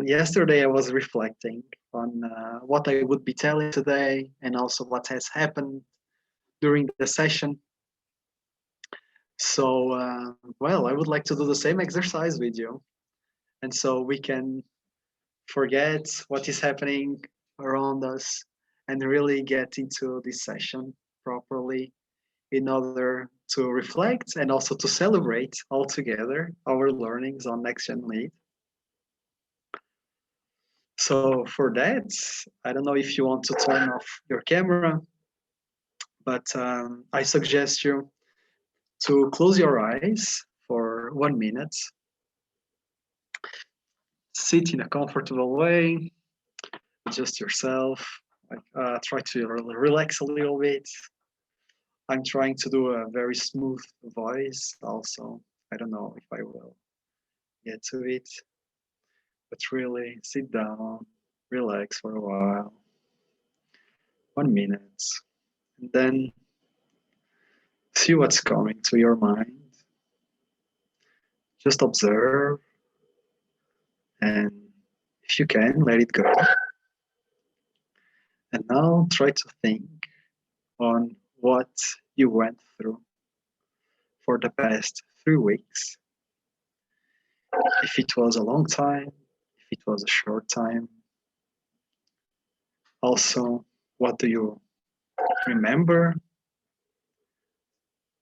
yesterday I was reflecting on what I would be telling today and also what has happened during the session. So, well, I would like to do the same exercise with you. And so we can forget what is happening around us and really get into this session properly in order to reflect and also to celebrate all together our learnings on NexGenLead. So for that, I don't know if you want to turn off your camera, but I suggest you to close your eyes for 1 minute. Sit in a comfortable way, adjust yourself, try to relax a little bit. I'm trying to do a very smooth voice also. I don't know if I will get to it, but really sit down, relax for a while. 1 minute, and then see what's coming to your mind. Just observe, and if you can, let it go. And now try to think on what you went through for the past 3 weeks. If it was a long time, if it was a short time. Also, what do you remember?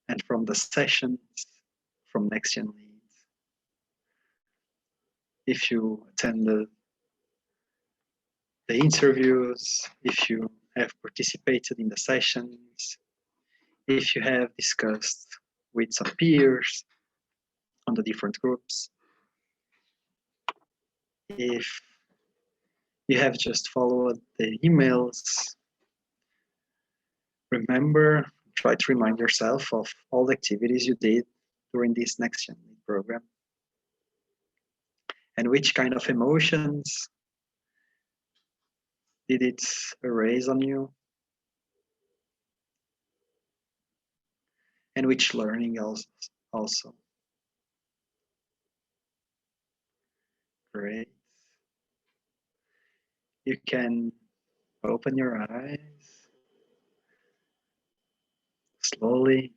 And from the sessions from NexGenLead, if you attended the interviews, if you have participated in the sessions, if you have discussed with some peers on the different groups, if you have just followed the emails, remember, try to remind yourself of all the activities you did during this NexGenLead program and which kind of emotions did it erase on you, and which learning also. Great. You can open your eyes slowly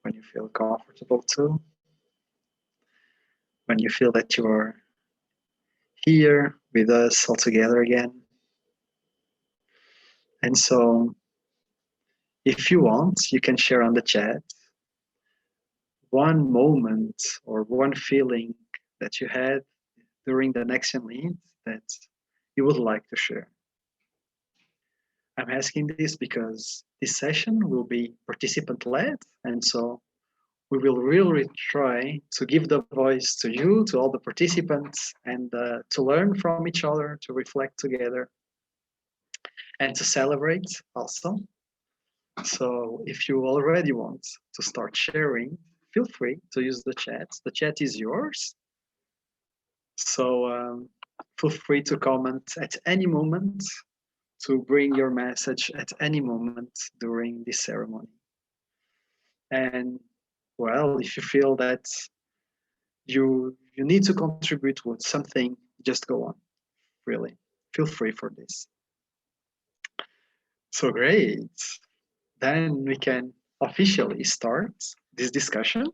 when you feel comfortable too. When you feel that you are here with us all together again. And so, if you want, you can share on the chat one moment or one feeling that you had during the NexGenLead that you would like to share. I'm asking this because this session will be participant-led, and so we will really try to give the voice to you, to all the participants, and to learn from each other, to reflect together, and to celebrate also. So if you already want to start sharing, feel free to use the chat. The chat is yours. So feel free to comment at any moment, to bring your message at any moment during this ceremony. And well, if you feel that you need to contribute with something, just go on, really. Feel free for this. So great. Then we can officially start this discussion.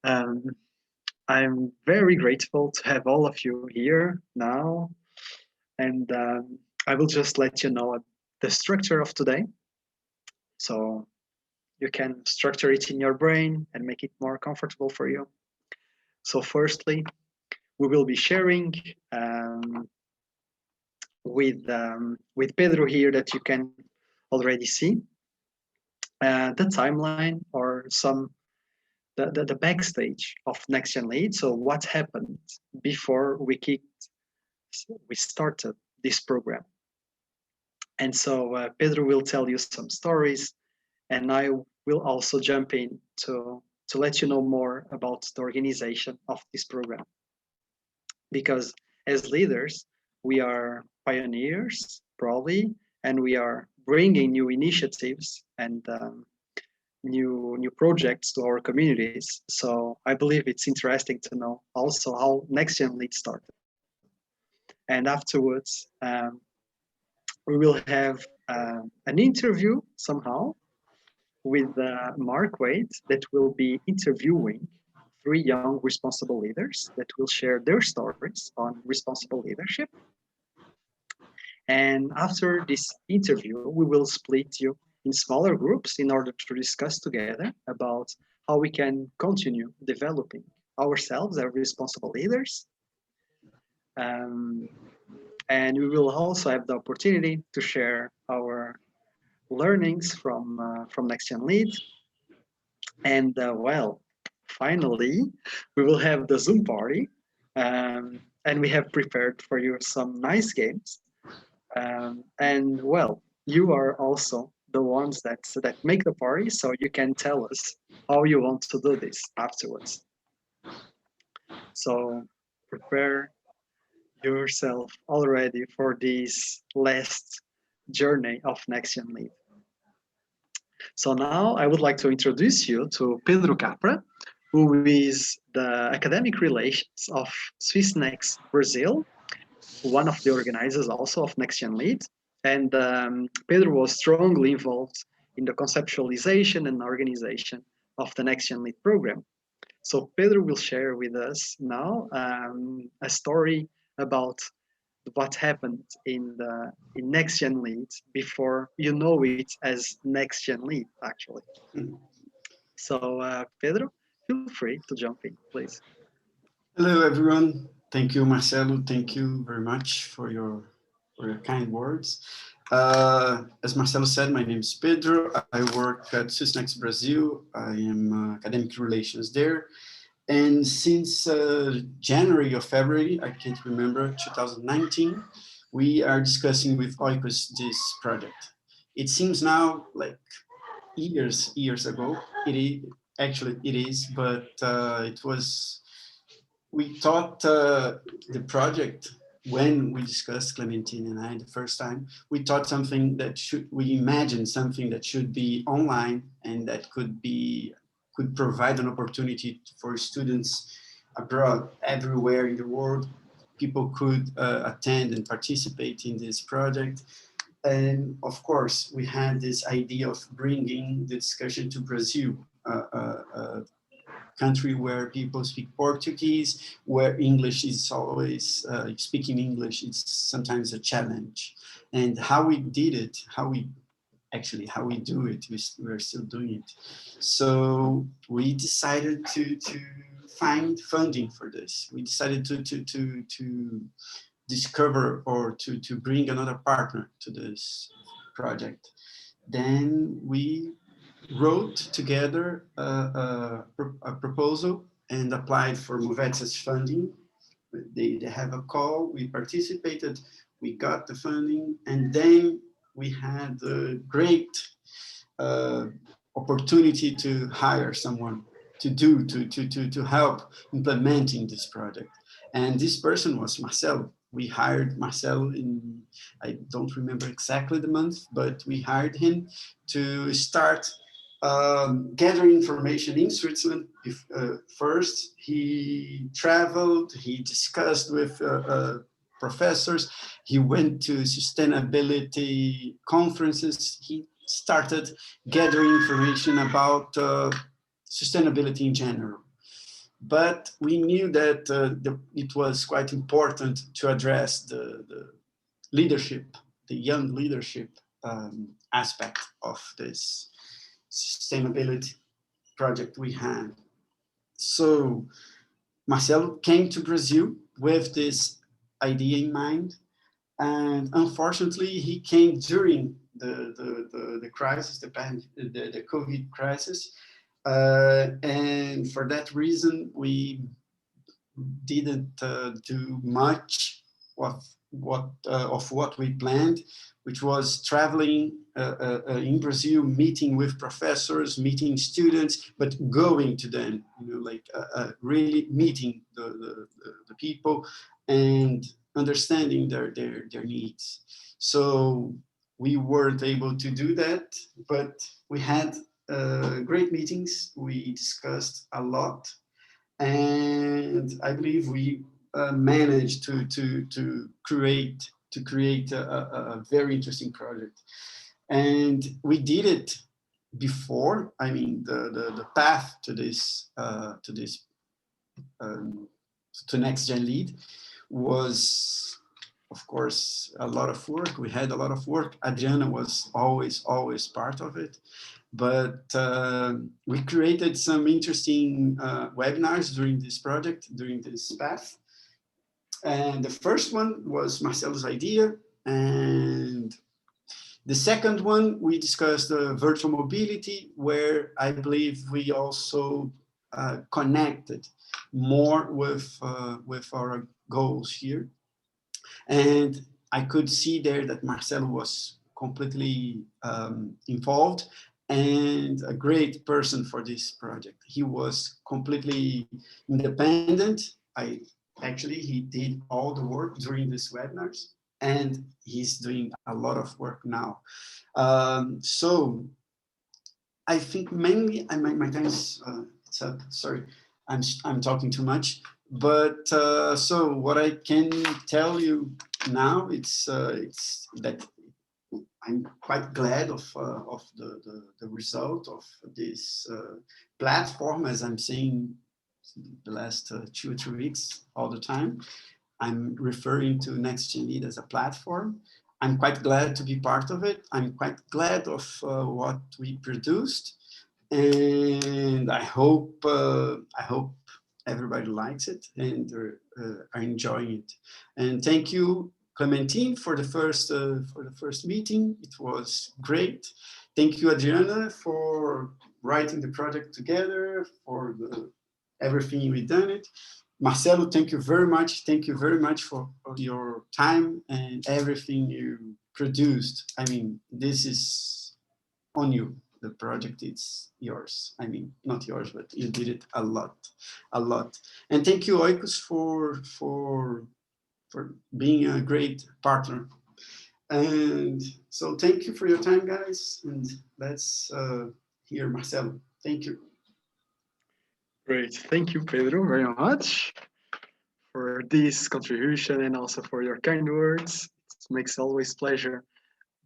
I'm very grateful to have all of you here now. And I will just let you know the structure of today. So you can structure it in your brain and make it more comfortable for you. So firstly, we will be sharing with Pedro here that you can already see the timeline or the backstage of NexGenLead. So what happened before we started this program. And so Pedro will tell you some stories, and I will also jump in to let you know more about the organization of this program. Because as leaders, we are pioneers, probably, and we are bringing new initiatives and new projects to our communities. So I believe it's interesting to know also how NexGenLead started. And afterwards, we will have an interview somehow with Mark Wade that will be interviewing three young responsible leaders that will share their stories on responsible leadership. And after this interview, we will split you in smaller groups in order to discuss together about how we can continue developing ourselves as responsible leaders. Um, and we will also have the opportunity to share our learnings from NexGenLead. And well, finally, we will have the Zoom party. And we have prepared for you some nice games. And well, you are also the ones that make the party, so you can tell us how you want to do this afterwards. So prepare yourself already for this last journey of NexGenLead. So now I would like to introduce you to Pedro Capra, who is the academic relations of Swiss Next Brazil, one of the organizers also of NexGenLead. And Pedro was strongly involved in the conceptualization and organization of the NexGenLead program. So Pedro will share with us now a story about what happened in NexGenLead before you know it as NexGenLead, actually. So Pedro, feel free to jump in, please. Hello, everyone. Thank you, Marcelo. Thank you very much for your kind words. As Marcelo said, my name is Pedro. I work at Sysnex Brazil. I am academic relations there. And since January or February, I can't remember, 2019, we are discussing with oikos this project. It seems now like years ago. It is, but it was, we thought the project, when we discussed, Clementine and I, the first time, we thought something that we imagined something that should be online and that could provide an opportunity for students abroad, everywhere in the world. People could attend and participate in this project. And of course, we had this idea of bringing the discussion to Brazil, a country where people speak Portuguese, where English is always, speaking English is sometimes a challenge. And how we did it, how we do it, we're still doing it. So we decided to find funding for this. We decided to discover or to bring another partner to this project. Then we wrote together a proposal and applied for Movetsa's funding. They have a call, we participated, we got the funding, and then we had a great opportunity to hire someone to help implementing this project. And this person was Marcelo. We hired Marcelo in, I don't remember exactly the month, but we hired him to start gathering information in Switzerland. First, he traveled, he discussed with professors, he went to sustainability conferences, he started gathering information about sustainability in general. But we knew that it was quite important to address the leadership, the young leadership aspect of this sustainability project we had. So Marcelo came to Brazil with this idea in mind, and unfortunately he came during the crisis, the COVID crisis, and for that reason we didn't do much of what we planned, which was traveling in Brazil, meeting with professors, meeting students, but going to them, like really meeting the people and understanding their needs. So we weren't able to do that, but we had great meetings. We discussed a lot, and I believe we managed to create a very interesting project. And we did it before. I mean, the path to this to NexGenLead was, of course, a lot of work. We had a lot of work. Adriana was always part of it. But we created some interesting webinars during this project, during this path. And the first one was Marcelo's idea. And the second one, we discussed virtual mobility, where I believe we also connected more with our goals here. And I could see there that Marcelo was completely involved and a great person for this project. He was completely independent. He did all the work during these webinars, and he's doing a lot of work now. So I think mainly, my time is it's up. Sorry, I'm talking too much. But so what I can tell you now, it's that I'm quite glad of the result of this platform, as I'm saying the last 2 or 3 weeks all the time. I'm referring to NexGenLead as a platform. I'm quite glad to be part of it. I'm quite glad of what we produced, and I hope everybody likes it and are enjoying it. And thank you, Clementine, for the first meeting. It was great. Thank you, Adriana, for writing the project together, for everything we've done it. Marcelo, thank you very much. Thank you very much for your time and everything you produced. I mean, this is on you. The project is yours. I mean, not yours, but you did it a lot. And thank you, Oikos, for being a great partner. And so thank you for your time, guys. And let's hear Marcelo. Thank you. Great. Thank you, Pedro, very much for this contribution and also for your kind words. It makes always pleasure.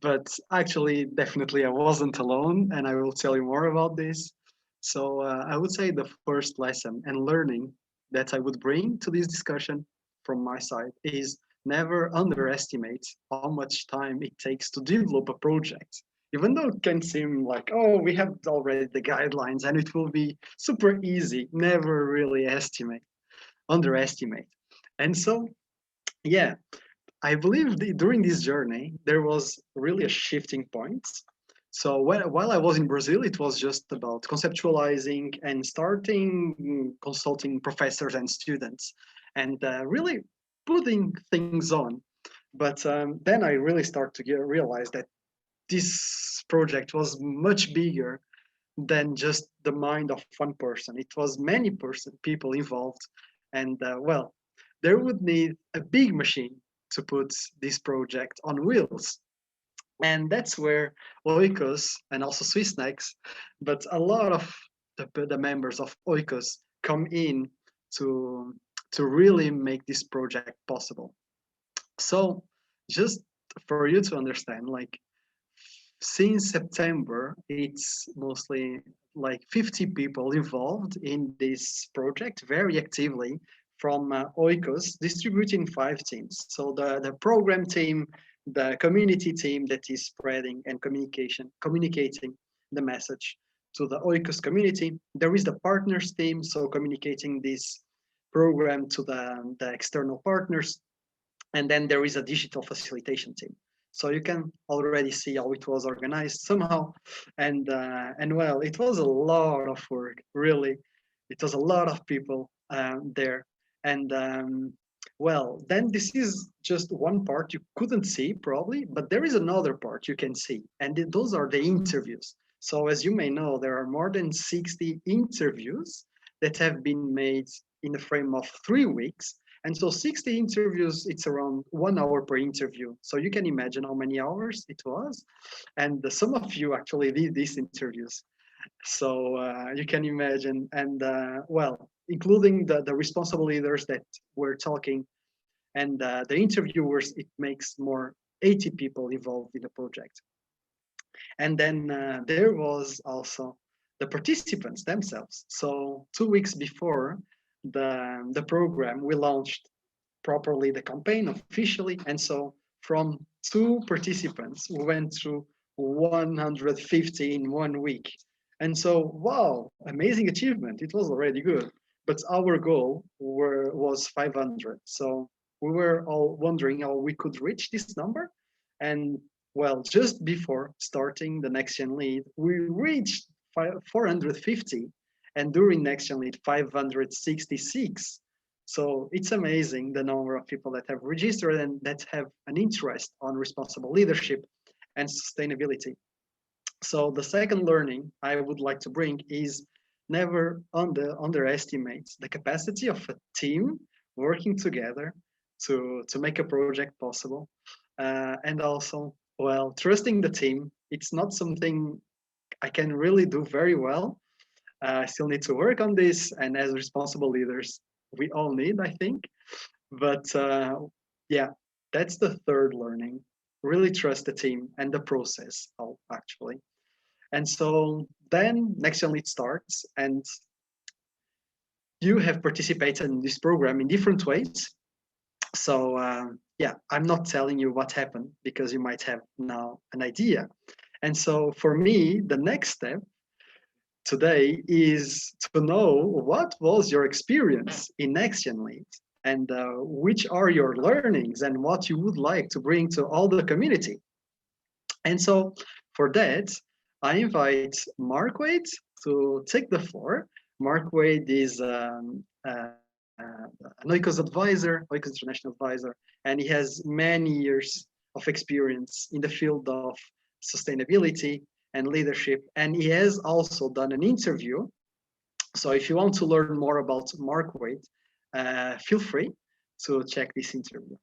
But actually, definitely, I wasn't alone, and I will tell you more about this. So I would say the first lesson and learning that I would bring to this discussion from my side is never underestimate how much time it takes to develop a project. Even though it can seem like, oh, we have already the guidelines and it will be super easy, never really underestimate. And so, yeah, I believe during this journey, there was really a shifting point. So while I was in Brazil, it was just about conceptualizing and starting consulting professors and students and really putting things on. But then I really start to realize that this project was much bigger than just the mind of one person. It was many people involved. And well, there would need a big machine to put this project on wheels. And that's where Oikos and also Swissnex, but a lot of the members of Oikos come in to, to really make this project possible. So just for you to understand, like since September, it's mostly like 50 people involved in this project very actively from Oikos, distributed in 5 teams. So the program team, the community team that is spreading and communicating the message to the Oikos community. There is the partners team, so communicating this program to the external partners. And then there is a digital facilitation team. So you can already see how it was organized somehow. And well, it was a lot of work, really. It was a lot of people there. And well, then this is just one part you couldn't see probably, but there is another part you can see. And those are the interviews. So as you may know, there are more than 60 interviews that have been made in the frame of 3 weeks. And so 60 interviews, it's around 1 hour per interview. So you can imagine how many hours it was. And some of you actually did these interviews. So you can imagine. And well, including the responsible leaders that were talking and the interviewers. It makes more 80 people involved in the project. And then there was also the participants themselves. So 2 weeks before the program, we launched properly the campaign officially. And so from 2 participants, we went through 150 in 1 week. And so, wow, amazing achievement. It was already good. But our goal was 500. So we were all wondering how we could reach this number. And well, just before starting the NexGenLead, we reached 450. And during NexGenLead, 566. So it's amazing the number of people that have registered and that have an interest on responsible leadership and sustainability. So the second learning I would like to bring is never underestimate the capacity of a team working together to make a project possible. And also, well, trusting the team. It's not something I can really do very well. I still need to work on this, and as responsible leaders, we all need, I think. But yeah, that's the third learning. Really trust the team and the process, actually. And so then NexGenLead starts, and you have participated in this program in different ways. So yeah, I'm not telling you what happened because you might have now an idea. And so for me, the next step today is to know what was your experience in NexGenLead and which are your learnings and what you would like to bring to all the community. And so for that, I invite Mark Wade to take the floor. Mark Wade is an oikos advisor, oikos international advisor, and he has many years of experience in the field of sustainability and leadership. And he has also done an interview. So if you want to learn more about Mark Wade, feel free to check this interview.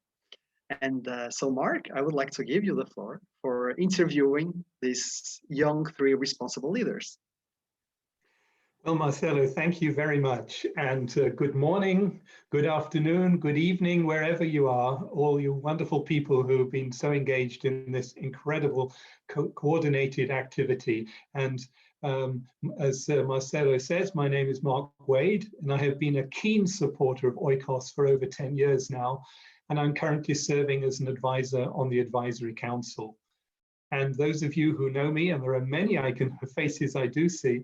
And so Mark, I would like to give you the floor for interviewing these young 3 responsible leaders. Well, Marcelo, thank you very much. And good morning, good afternoon, good evening, wherever you are, all you wonderful people who have been so engaged in this incredible coordinated activity. And as Marcelo says, my name is Mark Wade, and I have been a keen supporter of oikos for over 10 years now. And I'm currently serving as an advisor on the Advisory Council. And those of you who know me, and there are many faces I do see,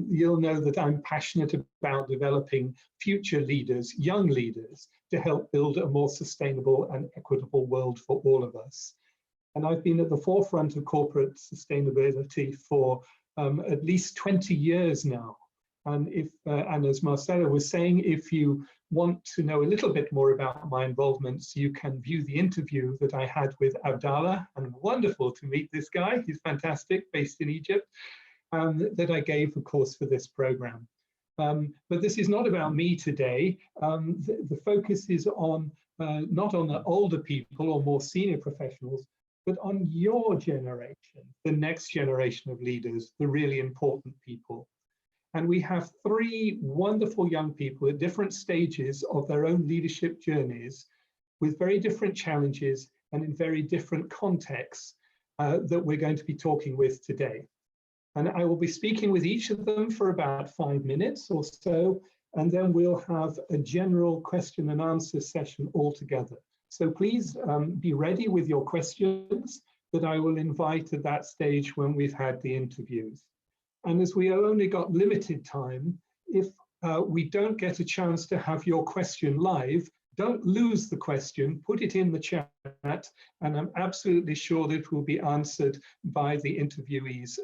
you'll know that I'm passionate about developing future leaders, young leaders, to help build a more sustainable and equitable world for all of us. And I've been at the forefront of corporate sustainability for at least 20 years now. And as Marcelo was saying, if you want to know a little bit more about my involvements, you can view the interview that I had with Abdallah, and wonderful to meet this guy. He's fantastic, based in Egypt. That I gave, of course, for this program. But this is not about me today. The focus is on not on the older people or more senior professionals, but on your generation, the next generation of leaders, the really important people. And we have 3 wonderful young people at different stages of their own leadership journeys with very different challenges and in very different contexts that we're going to be talking with today. And I will be speaking with each of them for about 5 minutes or so, and then we'll have a general question and answer session altogether. So please be ready with your questions that I will invite at that stage when we've had the interviews. And as we have only got limited time, if we don't get a chance to have your question live, don't lose the question, put it in the chat, and I'm absolutely sure that it will be answered by the interviewees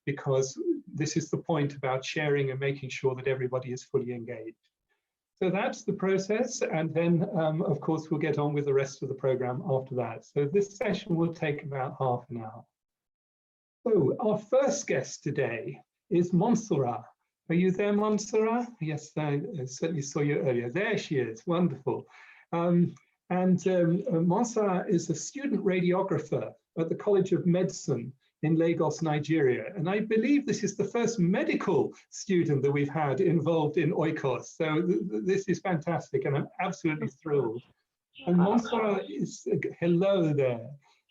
because this is the point about sharing and making sure that everybody is fully engaged. So that's the process, and then of course we'll get on with the rest of the program after that. So this session will take about half an hour. So our first guest today is Montserrat. Are you there, Montserrat? Yes, I certainly saw you earlier. There she is, wonderful. Montserrat is a student radiographer at the College of Medicine in Lagos, Nigeria. And I believe this is the first medical student that we've had involved in oikos. So this is fantastic, and I'm absolutely thrilled. And Montserrat is, hello there.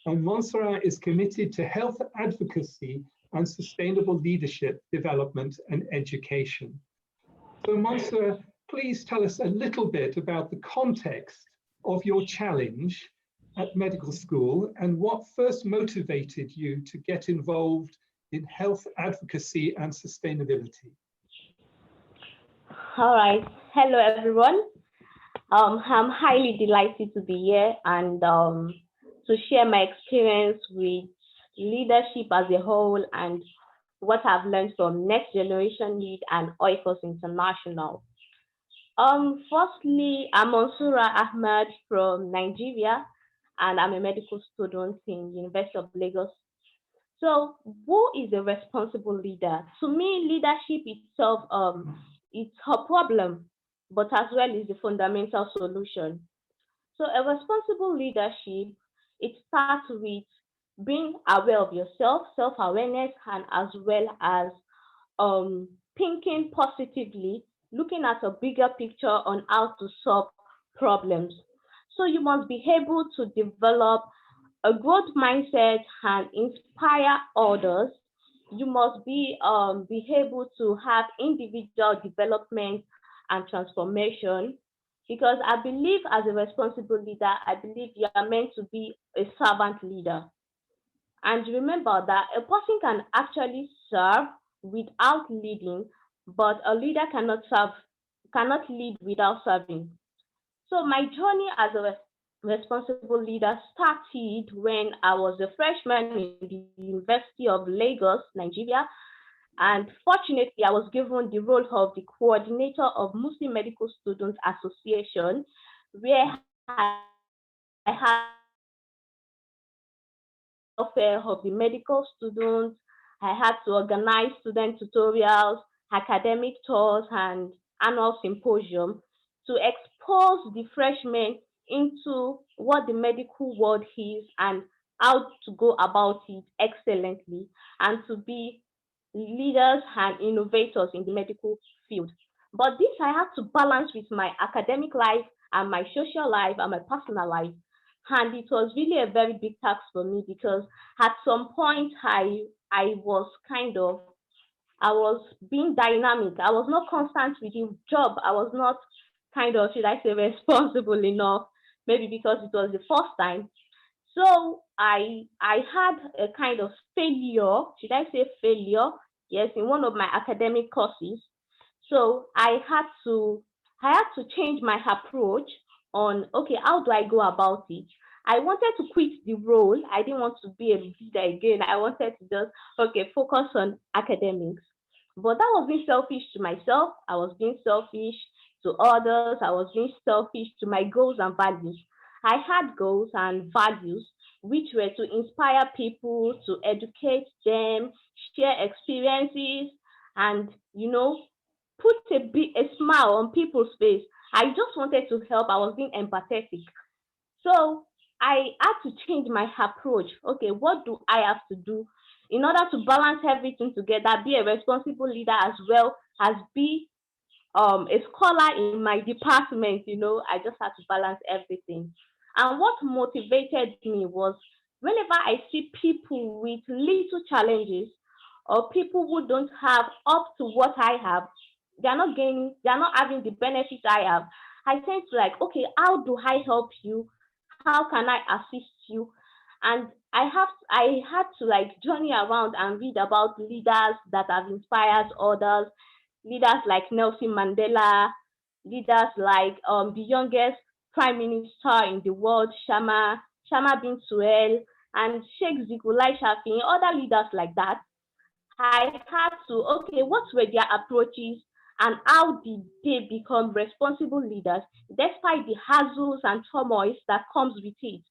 And Montserrat is committed to health advocacy and sustainable leadership, development, and education. So Montserrat, please tell us a little bit about the context of your challenge at medical school and what first motivated you to get involved in health advocacy and sustainability. All right. Hello, everyone. I'm highly delighted to be here and to share my experience with leadership as a whole and what I've learned from NexGenLead and oikos International. Firstly, I'm Mansura Ahmed from Nigeria, and I'm a medical student in University of Lagos. So, who is a responsible leader? To me, leadership itself, it's a problem, but as well is the fundamental solution. So, a responsible leadership, it starts with being aware of yourself, self-awareness, and as well as um, thinking positively, looking at a bigger picture on how to solve problems. So you must be able to develop a growth mindset and inspire others. You must be able to have individual development and transformation. Because I believe as a responsible leader, I believe you are meant to be a servant leader. And remember that a person can actually serve without leading, but a leader cannot lead without serving. So my journey as a responsible leader started when I was a freshman in the University of Lagos, Nigeria. And fortunately, I was given the role of the coordinator of Muslim Medical Students Association, where I had to ensure welfare of the medical students. I had to organize student tutorials, academic tours, and annual symposium to expose the freshmen into what the medical world is and how to go about it excellently and to be leaders and innovators in the medical field. But this I have to balance with my academic life and my social life and my personal life. And it was really a very big task for me because at some point I was kind of I was being dynamic. I was not constant with the job. I was not kind of, should I say, responsible enough, maybe because it was the first time. So I had a kind of failure, should I say failure? Yes, in one of my academic courses. So I had to change my approach on okay, how do I go about it? I wanted to quit the role. I didn't want to be a leader again. I wanted to just okay, focus on academics. But that was being selfish to myself. I was being selfish to others. I was being selfish to my goals and values. I had goals and values which were to inspire people, to educate them, share experiences, and put a smile on people's face. I just wanted to help. I was being empathetic. So I had to change my approach. Okay, what do I have to do in order to balance everything together, be a responsible leader as well as be a scholar in my department? I just had to balance everything. And what motivated me was whenever I see people with little challenges or people who don't have up to what I have, they're not having the benefits I have. I tend to like, okay, how do I help you? How can I assist you? And I had to like journey around and read about leaders that have inspired others, leaders like Nelson Mandela, leaders like the youngest prime minister in the world, Shama bin Suel, and Sheikh Zikulai Shafi, other leaders like that. I had to, okay, what were their approaches and how did they become responsible leaders despite the hassles and turmoils that comes with it?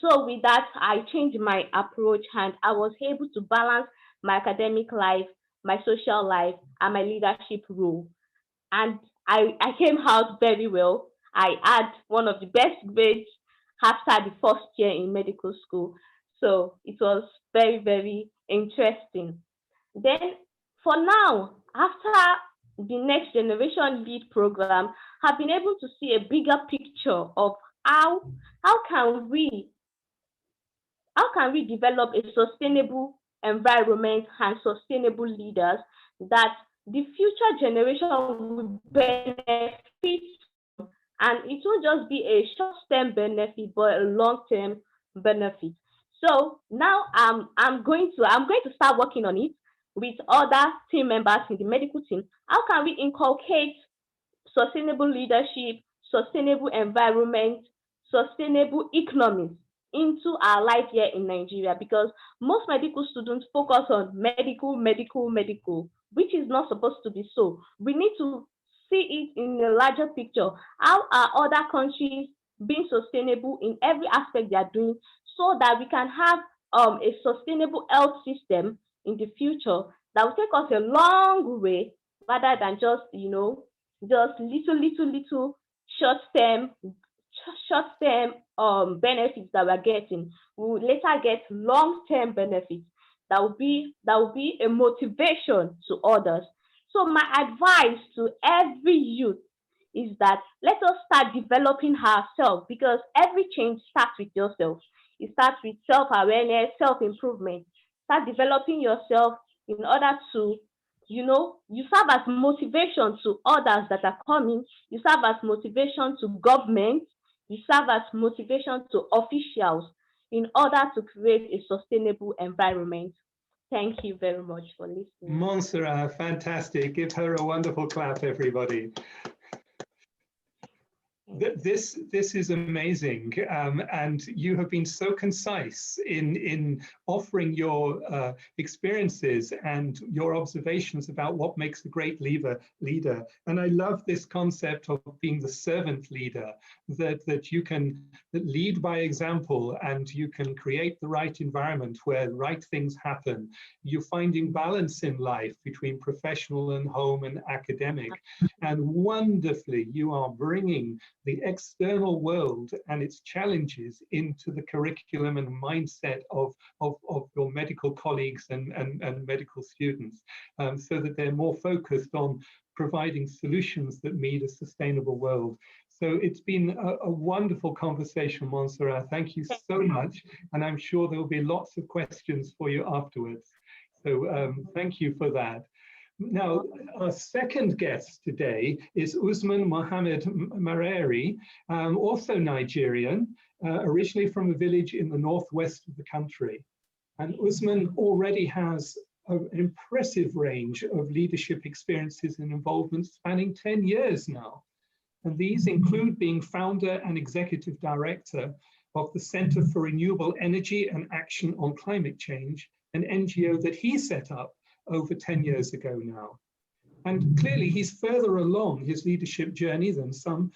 So with that, I changed my approach and I was able to balance my academic life, my social life, and my leadership role. And I came out very well. I had one of the best grades after the first year in medical school. So it was very, very interesting. Then for now, after the next generation lead program, have been able to see a bigger picture of how how can we how can we develop a sustainable environment and sustainable leaders that the future generation will benefit from, and it won't just be a short-term benefit but a long-term benefit. So now I'm going to start working on it with other team members in the medical team. How can we inculcate sustainable leadership, sustainable environment, sustainable economies into our life here in Nigeria, because most medical students focus on medical, medical, medical, which is not supposed to be so. We need to see it in a larger picture. How are other countries being sustainable in every aspect they are doing, so that we can have a sustainable health system in the future that will take us a long way, rather than just, just little short term benefits that we're getting. We will later get long term benefits that will be a motivation to others. So my advice to every youth is that let us start developing ourselves, because every change starts with yourself. It starts with self-awareness, self-improvement. Start developing yourself in order to, you serve as motivation to others that are coming. You serve as motivation to government. You serve as motivation to officials in order to create a sustainable environment. Thank you very much for listening. Montserrat, fantastic. Give her a wonderful clap, everybody. This is amazing, and you have been so concise in offering your experiences and your observations about what makes a great leader. And I love this concept of being the servant leader, that you can lead by example, and you can create the right environment where right things happen. You're finding balance in life between professional and home and academic, and wonderfully you are bringing the external world and its challenges into the curriculum and mindset of your medical colleagues and medical students, so that they're more focused on providing solutions that meet a sustainable world. So it's been a wonderful conversation, Montserrat. Thank you so much. And I'm sure there'll be lots of questions for you afterwards. So thank you for that. Now, our second guest today is Usman Mohammed Mareri, also Nigerian, originally from a village in the northwest of the country. And Usman already has an impressive range of leadership experiences and involvement spanning 10 years now. And these include being founder and executive director of the Center for Renewable Energy and Action on Climate Change, an NGO that he set up over 10 years ago now. And clearly he's further along his leadership journey than some,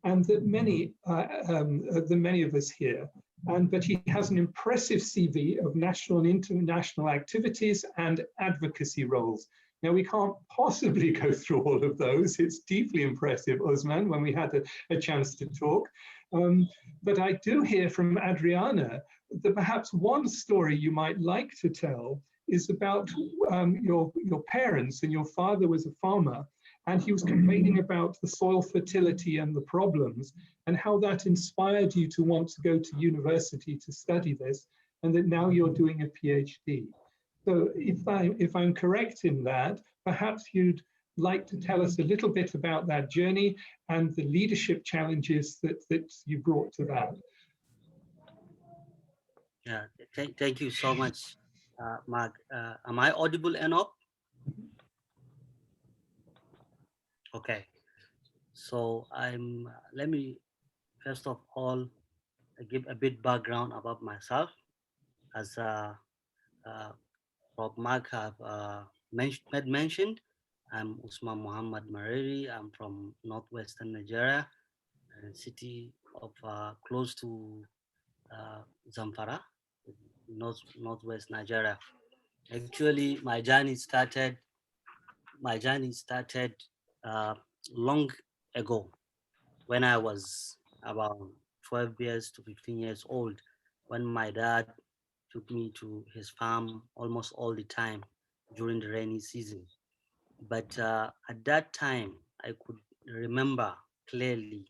and that many of us here. But he has an impressive CV of national and international activities and advocacy roles. Now, we can't possibly go through all of those. It's deeply impressive, Usman, when we had a chance to talk. But I do hear from Adriana that perhaps one story you might like to tell is about your parents, and your father was a farmer, and he was complaining about the soil fertility and the problems, and how that inspired you to want to go to university to study this, and that now you're doing a PhD. So if I'm correct in that, perhaps you'd like to tell us a little bit about that journey and the leadership challenges that you brought to that. Yeah, thank you so much, Mark. Am I audible enough? Okay. So let me first of all give a bit background about myself. As Prof. Mark have mentioned, I'm Usman Muhammad Mareri. I'm from northwestern Nigeria, a city of close to Zamfara, northwest Nigeria. Actually, my journey started long ago, when I was about 12 years to 15 years old, when my dad took me to his farm almost all the time during the rainy season. But at that time, I could remember clearly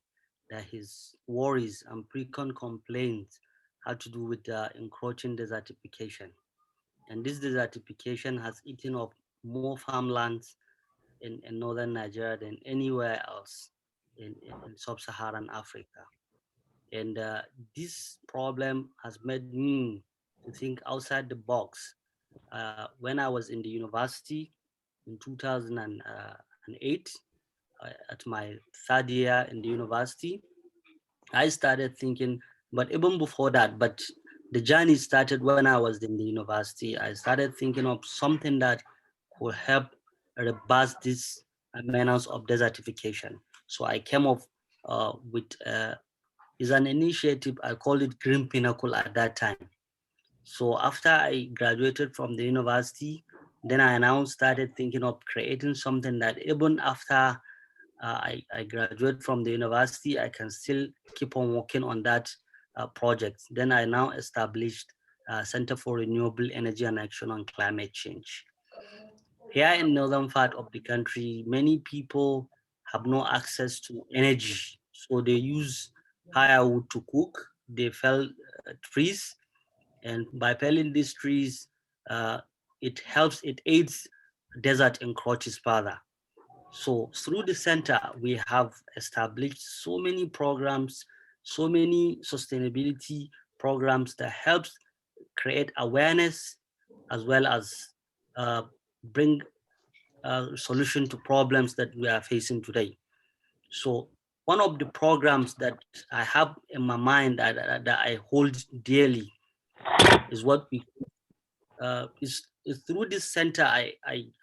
that his worries and frequent complaints had to do with encroaching desertification. And this desertification has eaten up more farmlands in northern Nigeria than anywhere else in sub-Saharan Africa. And this problem has made me to think outside the box. When I was in the university in 2008, at my third year in the university, I started thinking, but even before that, but the journey started when I was in the university. I started thinking of something that could help reverse this menace of desertification. So I came up with is an initiative. I called it Green Pinnacle at that time. So after I graduated from the university, then I now started thinking of creating something that even after I graduate from the university, I can still keep on working on that project. Then I now established Center for Renewable Energy and Action on Climate Change. Here in northern part of the country, many people have no access to energy, so they use firewood to cook. They fell trees, and by felling these trees, uh, it aids desert encroaches further. So through the center, we have established so many programs, so many sustainability programs that helps create awareness as well as uh, bring a solution to problems that we are facing today. So one of the programs that I have in my mind that I hold dearly is what we is through this center I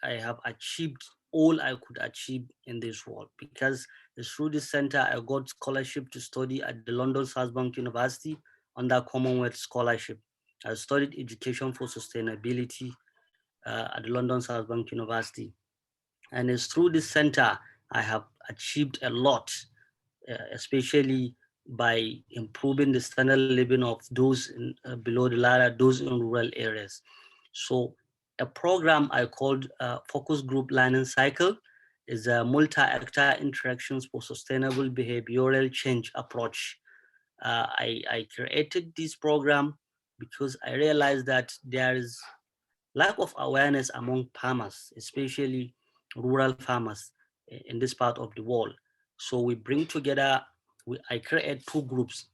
have achieved all I could achieve in this world, because it's through this center I got scholarship to study at the London South Bank University under Commonwealth Scholarship. I studied education for sustainability at the London South Bank University. And it's through this center I have achieved a lot, especially by improving the standard living of those below the ladder, those in rural areas. So a program I called Focus Group Learning Cycle is a multi-actor interactions for sustainable behavioral change approach. I created this program because I realized that there is lack of awareness among farmers, especially rural farmers in this part of the world. So we bring together, I create two groups.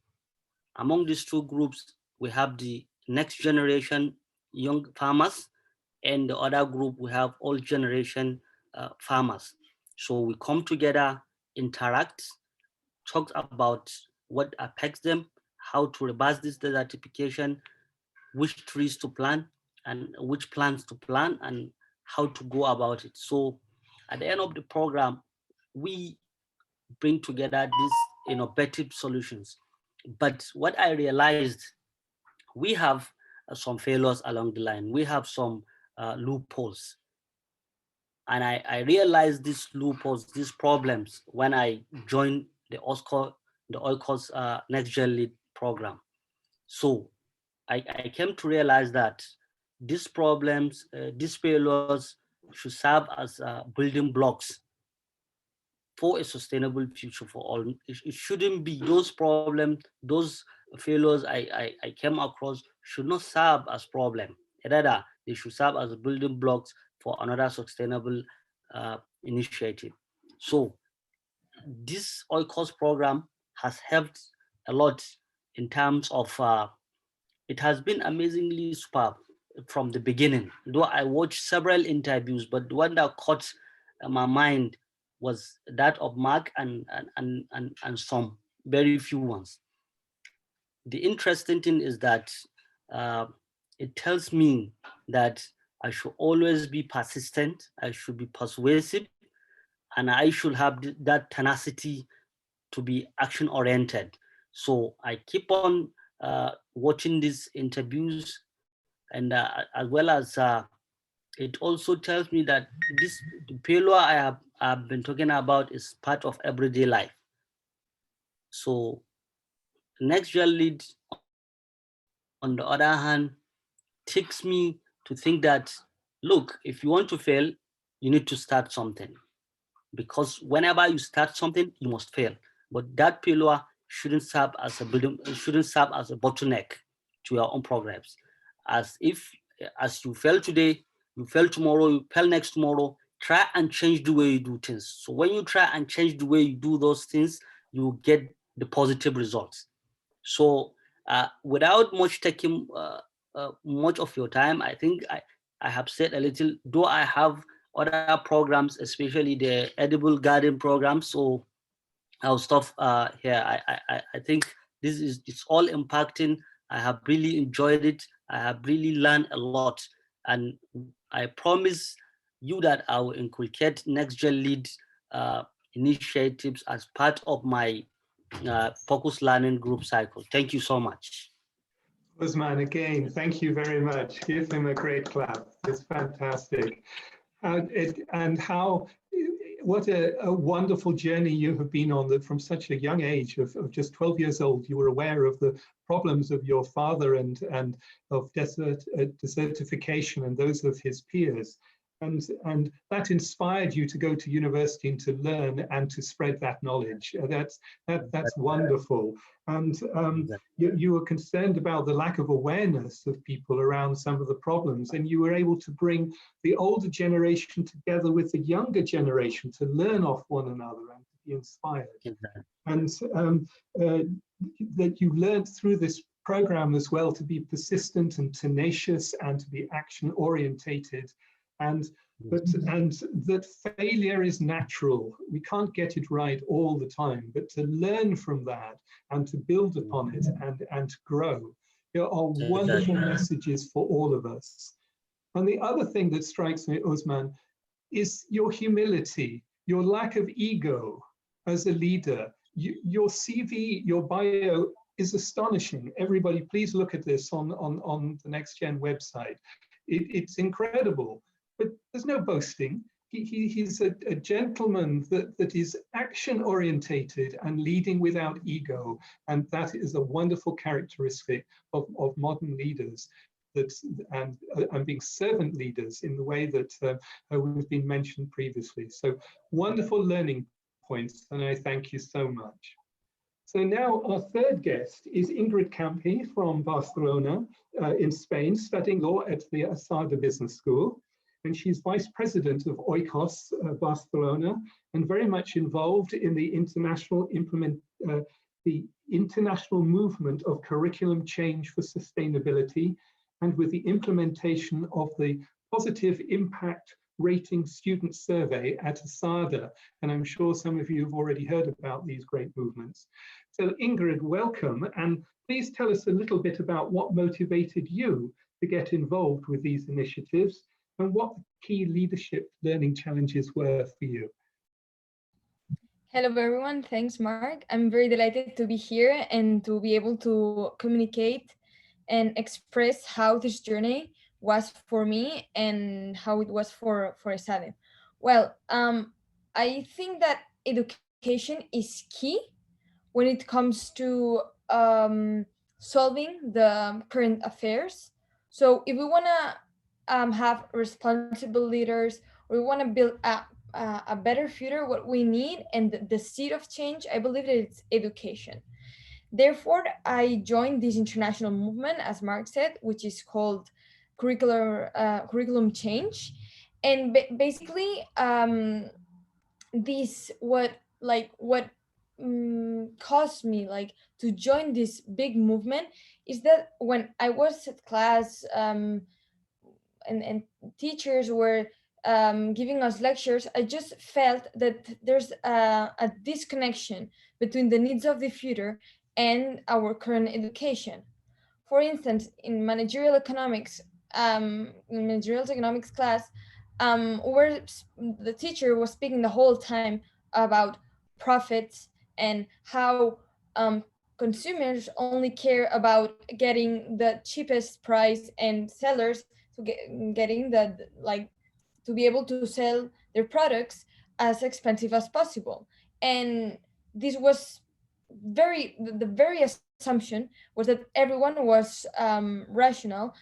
Among these two groups, we have the next generation young farmers, and the other group, we have old generation farmers. So we come together, interact, talk about what affects them, how to reverse this desertification, which trees to plant and which plants to plant, and how to go about it. So at the end of the program, we bring together these innovative solutions. But what I realized, we have some failures along the line. We have some loopholes. And I realized these loopholes, these problems, when I joined the oikos NexGenLead program. So I came to realize that these problems, these failures should serve as building blocks for a sustainable future for all. It shouldn't be those problems, those failures I came across should not serve as problem. Rather, they should serve as building blocks for another sustainable initiative. So this oikos program has helped a lot in terms of it has been amazingly superb from the beginning. Though I watched several interviews, but the one that caught my mind was that of Mark and some very few ones. The interesting thing is that uh, it tells me that I should always be persistent, I should be persuasive, and I should have that tenacity to be action oriented. So I keep on watching these interviews, and as well as it also tells me that this the failure I've been talking about is part of everyday life. So next year lead, on the other hand, takes me to think that, look, if you want to fail, you need to start something. Because whenever you start something, you must fail. But that failure shouldn't serve as shouldn't serve as a bottleneck to your own progress. As if as you fail today, you fail tomorrow, you fail next tomorrow. Try and change the way you do things. So when you try and change the way you do those things, you get the positive results. So without much taking much of your time, I think I have said a little, though I have other programs, especially the edible garden program. So I'll stop here. I think this is, it's all impacting. I have really enjoyed it. I have really learned a lot. And I promise you that I will inculcate NexGenLead initiatives as part of my focus learning group cycle. Thank you so much. Usman, again, thank you very much. Give him a great clap. It's fantastic. And how, what a wonderful journey you have been on, that from such a young age of just 12 years old, you were aware of the problems of your father and of desertification and those of his peers. And that inspired you to go to university and to learn and to spread that knowledge. That's wonderful. And you were concerned about the lack of awareness of people around some of the problems, and you were able to bring the older generation together with the younger generation to learn off one another and to be inspired. And that you learned through this program as well to be persistent and tenacious and to be action orientated. And that failure is natural. We can't get it right all the time, but to learn from that and to build upon it and to grow, there are wonderful messages for all of us. And the other thing that strikes me, Usman, is your humility, your lack of ego as a leader. Your CV, your bio is astonishing. Everybody, please look at this on the NextGen website. It's incredible. But there's no boasting. He's a gentleman that is action orientated and leading without ego. And that is a wonderful characteristic of modern leaders, and being servant leaders in the way that we've been mentioned previously. So wonderful learning points, and I thank you so much. So now our third guest is Ingrid Campi from Barcelona in Spain, studying law at the Asada Business School. And she's vice president of Oikos Barcelona, and very much involved in the international movement of curriculum change for sustainability, and with the implementation of the positive impact rating student survey at Asada. And I'm sure some of you have already heard about these great movements. So Ingrid, welcome, and please tell us a little bit about what motivated you to get involved with these initiatives, and what key leadership learning challenges were for you. Hello everyone, thanks Mark. I'm very delighted to be here and to be able to communicate and express how this journey was for me and how it was for Esade. Well, I think that education is key when it comes to solving the current affairs. So if we want to have responsible leaders, we want to build a better future, what we need and the seed of change, I believe that it's education. Therefore, I joined this international movement, as Mark said, which is called curriculum change. And basically, this what caused me to join this big movement is that when I was at class, and teachers were giving us lectures, I just felt that there's a disconnection between the needs of the future and our current education. For instance, in managerial economics class, where the teacher was speaking the whole time about profits and how consumers only care about getting the cheapest price and sellers to getting to be able to sell their products as expensive as possible. And this was the very assumption was that everyone was rational,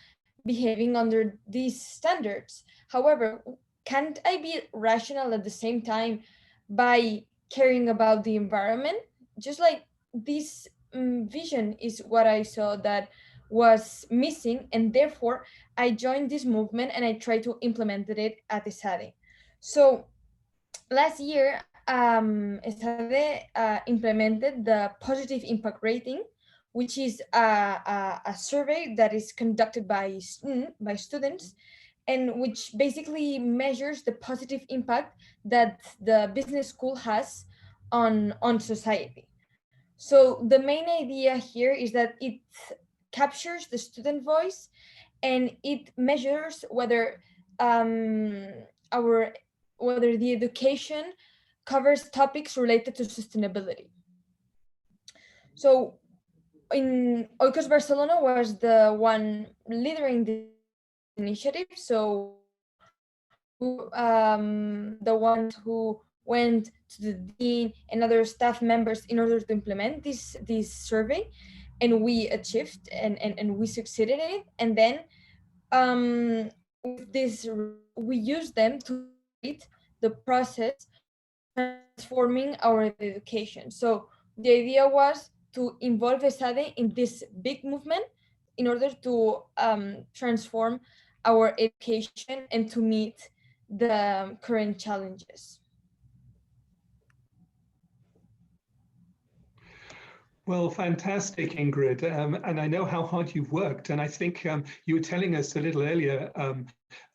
behaving under these standards. However, can't I be rational at the same time by caring about the environment? Just like this vision is what I saw that was missing, and therefore I joined this movement and I tried to implement it at ESADE. So last year, ESADE implemented the positive impact rating, which is a survey that is conducted by students, and which basically measures the positive impact that the business school has on society. So the main idea here is that it captures the student voice, and it measures um, our whether the education covers topics related to sustainability. So in Oikos Barcelona was the one leading this initiative. So the ones who went to the dean and other staff members in order to implement this survey, and we achieved and we succeeded in it. And then with this, we use them to create the process transforming our education. So the idea was to involve ESADE in this big movement in order to transform our education and to meet the current challenges. Well, fantastic, Ingrid. And I know how hard you've worked. And I think you were telling us a little earlier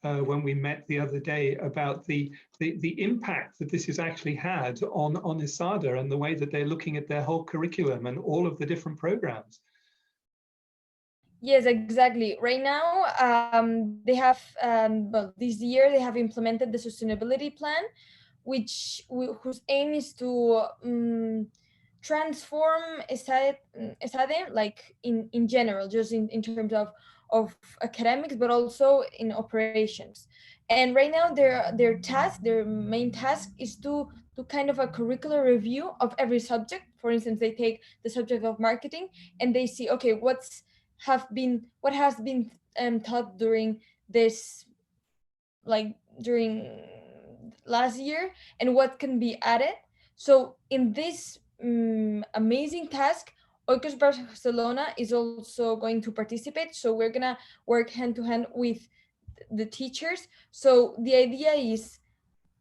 when we met the other day about the impact that this has actually had on ESADE and the way that they're looking at their whole curriculum and all of the different programs. Yes, exactly. Right now, they have, well, this year they have implemented the sustainability plan, whose aim is to transform ESADE like in general, just in terms of academics, but also in operations. And right now their main task is to do kind of a curricular review of every subject. For instance, they take the subject of marketing and they see, okay, what has been taught during this, like during last year, and what can be added. So in this amazing task, Oikos Barcelona is also going to participate. So we're gonna work hand to hand with the teachers. So the idea is,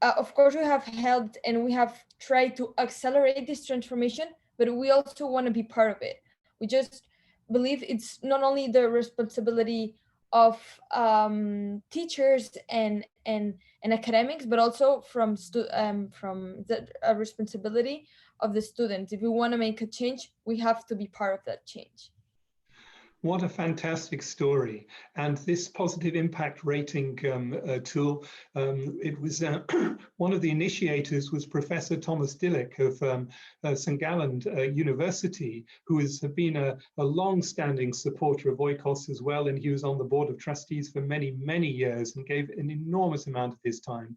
of course, we have helped and we have tried to accelerate this transformation, but we also want to be part of it. We just believe it's not only the responsibility of teachers and academics, but also from the responsibility of the students. If we want to make a change, we have to be part of that change. What a fantastic story. And this positive impact rating tool, it was one of the initiators was Professor Thomas Dillick of St. Gallen University, who has been a long-standing supporter of Oikos as well. And he was on the board of trustees for many, many years and gave an enormous amount of his time.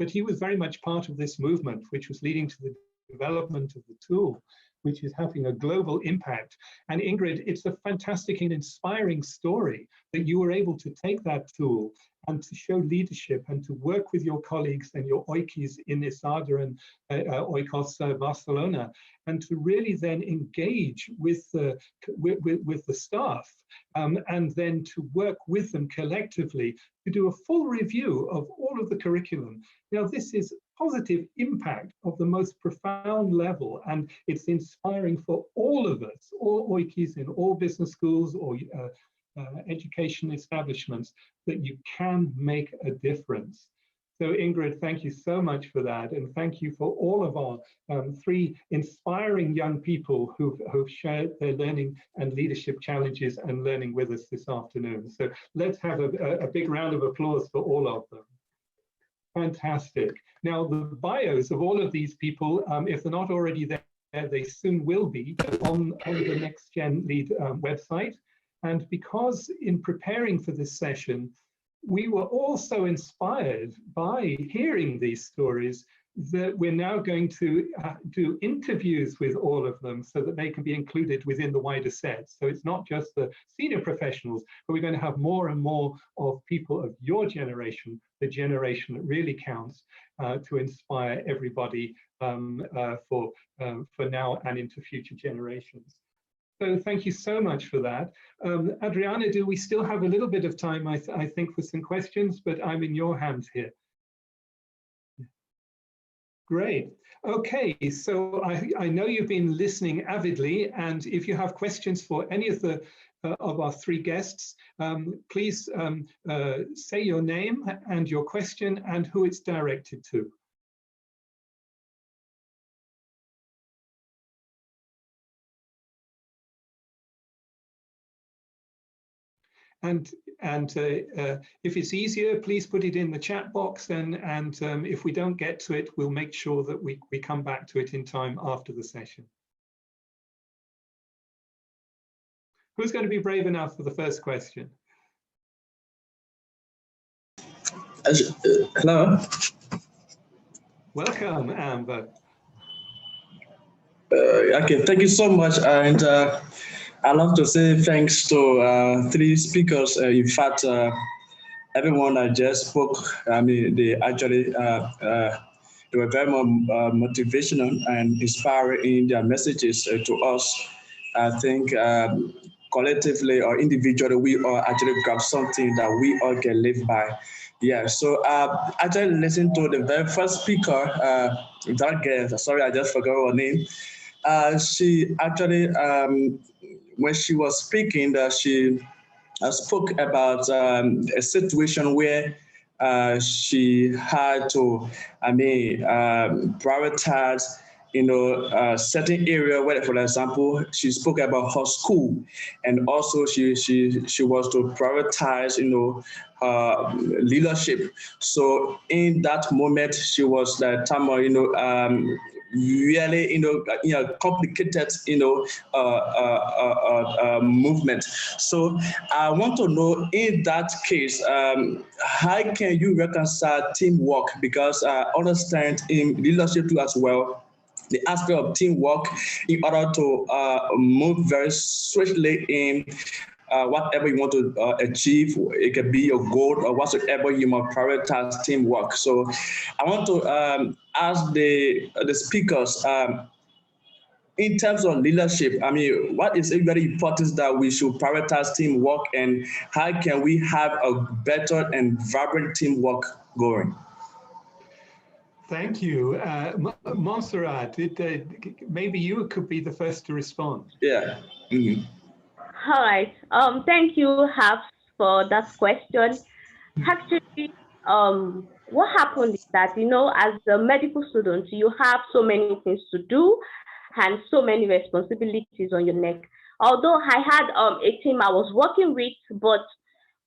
But he was very much part of this movement, which was leading to the development of the tool, which is having a global impact. And Ingrid, it's a fantastic and inspiring story that you were able to take that tool and to show leadership and to work with your colleagues and your oikos in ESADE and Oikos Barcelona, and to really then engage with the staff and then to work with them collectively to do a full review of all of the curriculum. Now, this is positive impact of the most profound level, and it's inspiring for all of us, all oikos in all business schools or education establishments, that you can make a difference. So Ingrid, thank you so much for that, and thank you for all of our three inspiring young people who've shared their learning and leadership challenges and learning with us this afternoon. So let's have a big round of applause for all of them. Fantastic. Now, the bios of all of these people, if they're not already there, they soon will be on the NexGenLead website. And because in preparing for this session, we were also inspired by hearing these stories that we're now going to do interviews with all of them so that they can be included within the wider set. So it's not just the senior professionals, but we're going to have more and more of people of your generation, the generation that really counts, to inspire everybody for now and into future generations. So thank you so much for that. Adriana, do we still have a little bit of time, I think, for some questions, but I'm in your hands here. Great. Okay, so I know you've been listening avidly, and if you have questions for any of the of our three guests, please say your name and your question and who it's directed to. And if it's easier, please put it in the chat box, and if we don't get to it, we'll make sure that we come back to it in time after the session. Who's going to be brave enough for the first question? Hello. Welcome, Amber. Okay, thank you so much. And I'd love to say thanks to three speakers. In fact, everyone that just spoke, I mean, they actually they were very motivational and inspiring in their messages to us. I think collectively or individually, we all actually grab something that we all can live by. Yeah, so actually listen to the very first speaker, that girl, sorry, I just forgot her name. She actually, when she was speaking, she spoke about a situation where she had to, prioritize, certain area where, for example, she spoke about her school, and also she was to prioritize, leadership. So in that moment, she was that time, really, complicated, movement. So I want to know, in that case, how can you reconcile teamwork? Because I understand in leadership too as well, the aspect of teamwork in order to move very swiftly in whatever you want to achieve. It could be your goal or whatsoever, you must prioritize teamwork. So I want to ask the speakers, in terms of leadership, what is it very important that we should prioritize teamwork, and how can we have a better and vibrant teamwork going? Thank you. Montserrat, maybe you could be the first to respond. Yeah. Mm-hmm. All right. Thank you, Hafs, for that question. Actually, what happened is that, as a medical student, you have so many things to do and so many responsibilities on your neck. Although I had a team I was working with, but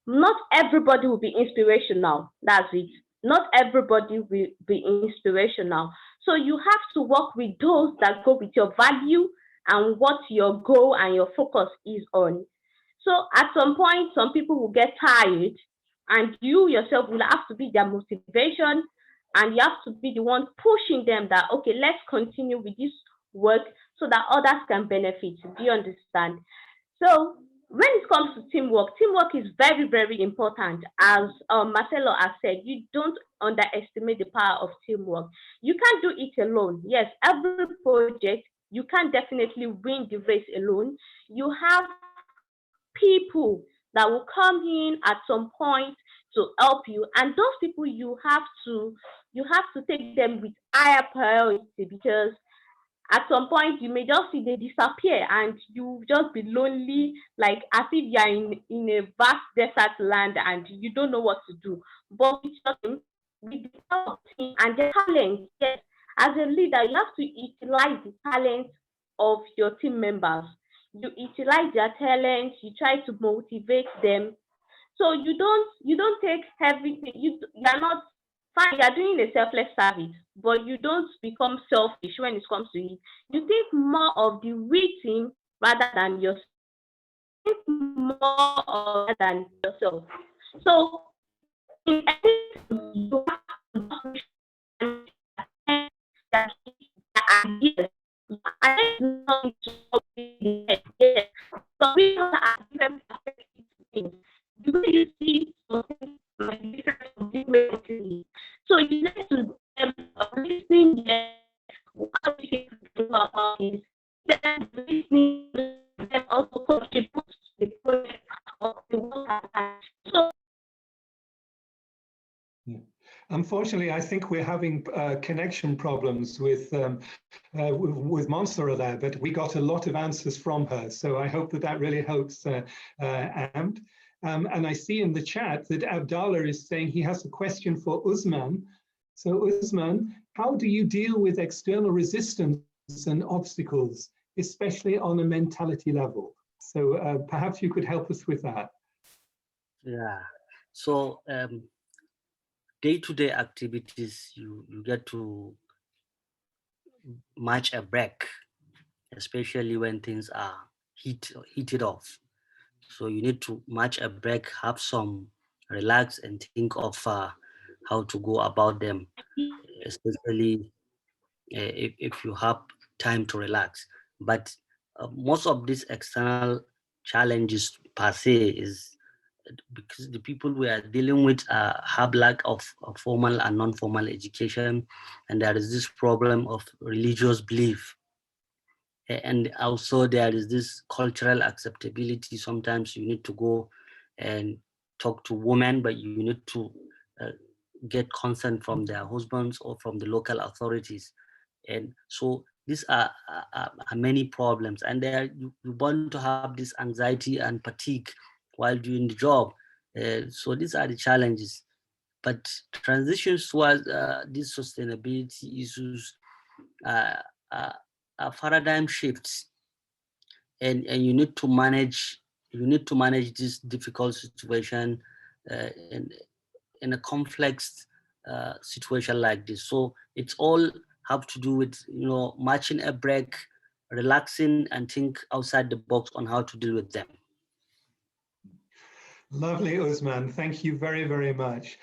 not everybody will be inspirational. That's it. Not everybody will be inspirational. So you have to work with those that go with your value and what your goal and your focus is on. So at some point, some people will get tired, and you yourself will have to be their motivation, and you have to be the one pushing them that, okay, let's continue with this work so that others can benefit. Do you understand? So when it comes to teamwork, teamwork is very, very important. As Marcelo has said, you don't underestimate the power of teamwork. You can't do it alone. Yes, every project, you can't definitely win the race alone. You have people that will come in at some point to help you, and those people you have to take them with higher priority, because at some point you may just see they disappear and you just be lonely, like as if you're in a vast desert land and you don't know what to do. But with the team and the talent, yes, as a leader, you have to utilize the talent of your team members. You utilize their talents, you try to motivate them. So you don't take everything, you're not fine, you're doing a selfless service, but you don't become selfish when it comes to it. You think more of the we team rather than yourself. Think more of than yourself. So in everything you have to yes, I know yes. So we have different things. Do you see something like different from different? So you need to listening there. What we can do about is then listening them also contribute to the project of the work. So unfortunately, I think we're having connection problems with Montserrat there, but we got a lot of answers from her. So I hope that that really helps Amt. And I see in the chat that Abdallah is saying he has a question for Usman. So Usman, how do you deal with external resistance and obstacles, especially on a mentality level? So perhaps you could help us with that. Yeah. So day-to-day activities, you get to match a break, especially when things are heated off. So you need to match a break, have some relax, and think of how to go about them, especially if you have time to relax. But most of these external challenges per se is because the people we are dealing with have lack of formal and non-formal education, and there is this problem of religious belief. And also there is this cultural acceptability. Sometimes you need to go and talk to women, but you need to get consent from their husbands or from the local authorities. And so these are many problems, and there you want to have this anxiety and fatigue while doing the job. So these are the challenges. But transitions towards these sustainability issues uh, are paradigm shifts, and you need to manage this difficult situation in a complex situation like this. So it's all have to do with matching a break, relaxing, and think outside the box on how to deal with them. Lovely, Usman. Thank you very, very much.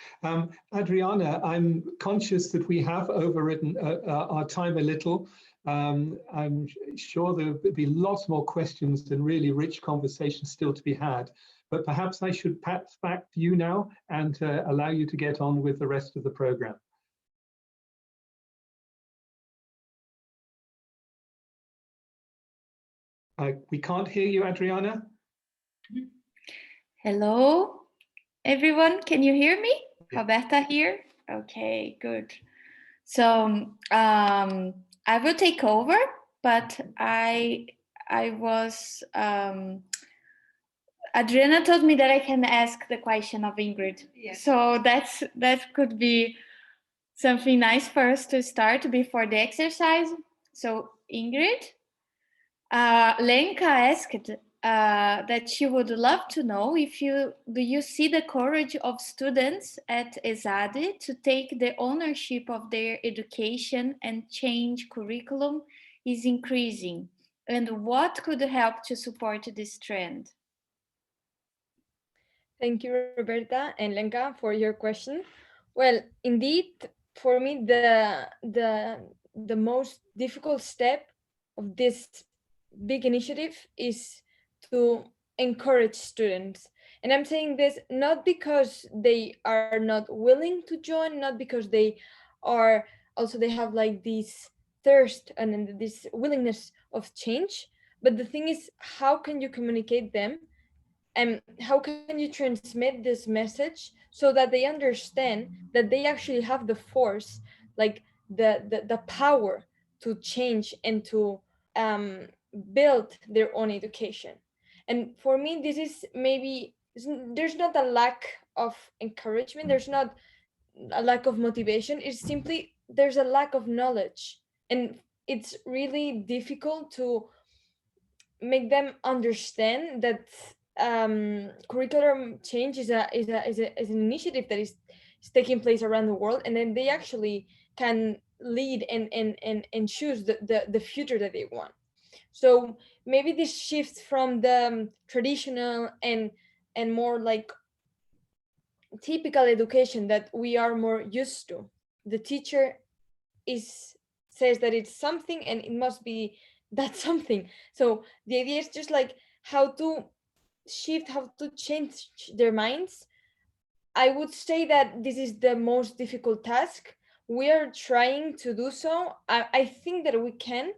Adriana, I'm conscious that we have overridden our time a little. I'm sure there'll be lots more questions and really rich conversations still to be had. But perhaps I should pass back to you now and allow you to get on with the rest of the program. We can't hear you, Adriana. Hello, everyone. Can you hear me? Roberta here. Okay, good. So I will take over, but I was Adriana told me that I can ask the question of Ingrid. Yes. So that could be something nice for us to start before the exercise. So Ingrid, Lenka asked that she would love to know if do you see the courage of students at ESADE to take the ownership of their education and change curriculum is increasing, and what could help to support this trend? Thank you, Roberta and Lenka, for your question. Well, indeed, for me, the most difficult step of this big initiative is to encourage students. And I'm saying this not because they are not willing to join, not because they have like this thirst and this willingness of change, but the thing is, how can you communicate them? And how can you transmit this message so that they understand that they actually have the force, like the power to change and to build their own education? And for me, this is maybe, there's not a lack of encouragement, there's not a lack of motivation, it's simply there's a lack of knowledge, and it's really difficult to make them understand that curriculum change is an initiative that is taking place around the world, and then they actually can lead and choose the future that they want. So maybe this shifts from the traditional and more like typical education that we are more used to. The teacher is says that it's something and it must be that something. So the idea is just like how to shift, how to change their minds. I would say that this is the most difficult task. We are trying to do so. I think that we can,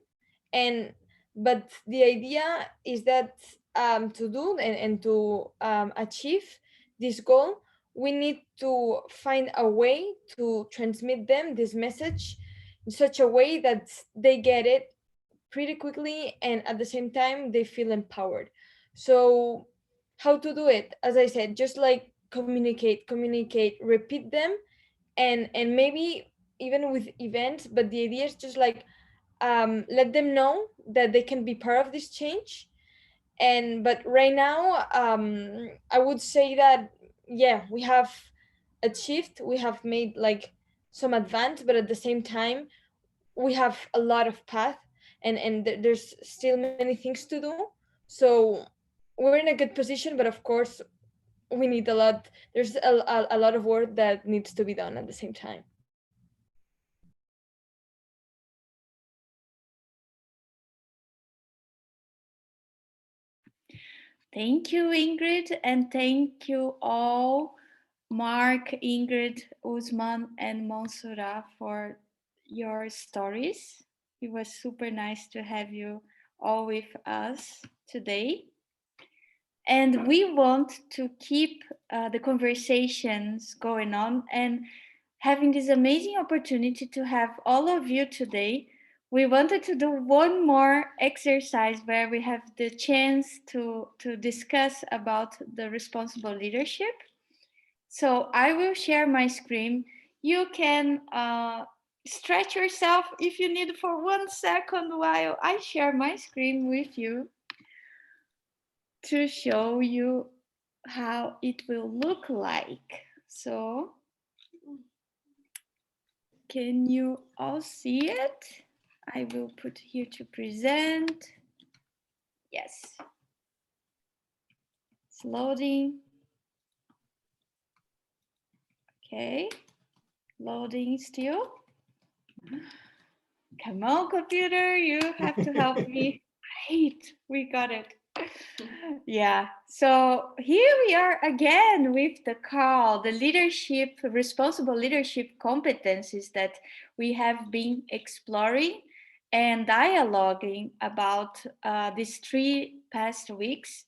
and but the idea is that to do and to achieve this goal, we need to find a way to transmit them this message in such a way that they get it pretty quickly and at the same time they feel empowered. So how to do it? As I said, just like communicate, repeat them, and maybe even with events. But the idea is just like let them know that they can be part of this change. And but right now, I would say that yeah, we have achieved, we have made like some advance, but at the same time we have a lot of path, and there's still many things to do. So we're in a good position, but of course we need a lot. There's a lot of work that needs to be done at the same time. Thank you, Ingrid, and thank you all, Mark, Ingrid, Usman, and Monsura, for your stories. It was super nice to have you all with us today. And we want to keep the conversations going on and having this amazing opportunity to have all of you today. We wanted to do one more exercise where we have the chance to discuss about the responsible leadership. So I will share my screen. You can stretch yourself if you need for 1 second while I share my screen with you to show you how it will look like. So can you all see it? I will put here to present. Yes. It's loading. Okay. Loading still. Come on, computer, you have to help me. Great, we got it. Yeah, so here we are again with the call, the leadership, responsible leadership competencies that we have been exploring and dialoguing about these 3 past weeks.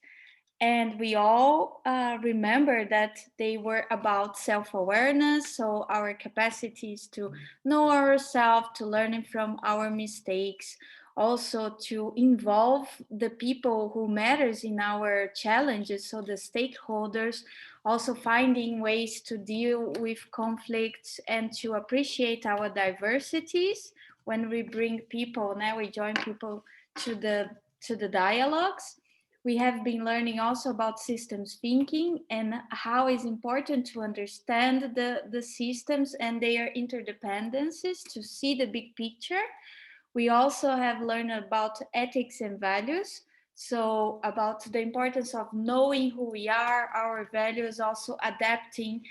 And we all remember that they were about self-awareness, so our capacities to know ourselves, to learning from our mistakes, also to involve the people who matters in our challenges, so the stakeholders, also finding ways to deal with conflicts and to appreciate our diversities when we bring people, now we join people to the dialogues. We have been learning also about systems thinking and how it's important to understand the systems and their interdependencies to see the big picture. We also have learned about ethics and values. So about the importance of knowing who we are, our values, also adapting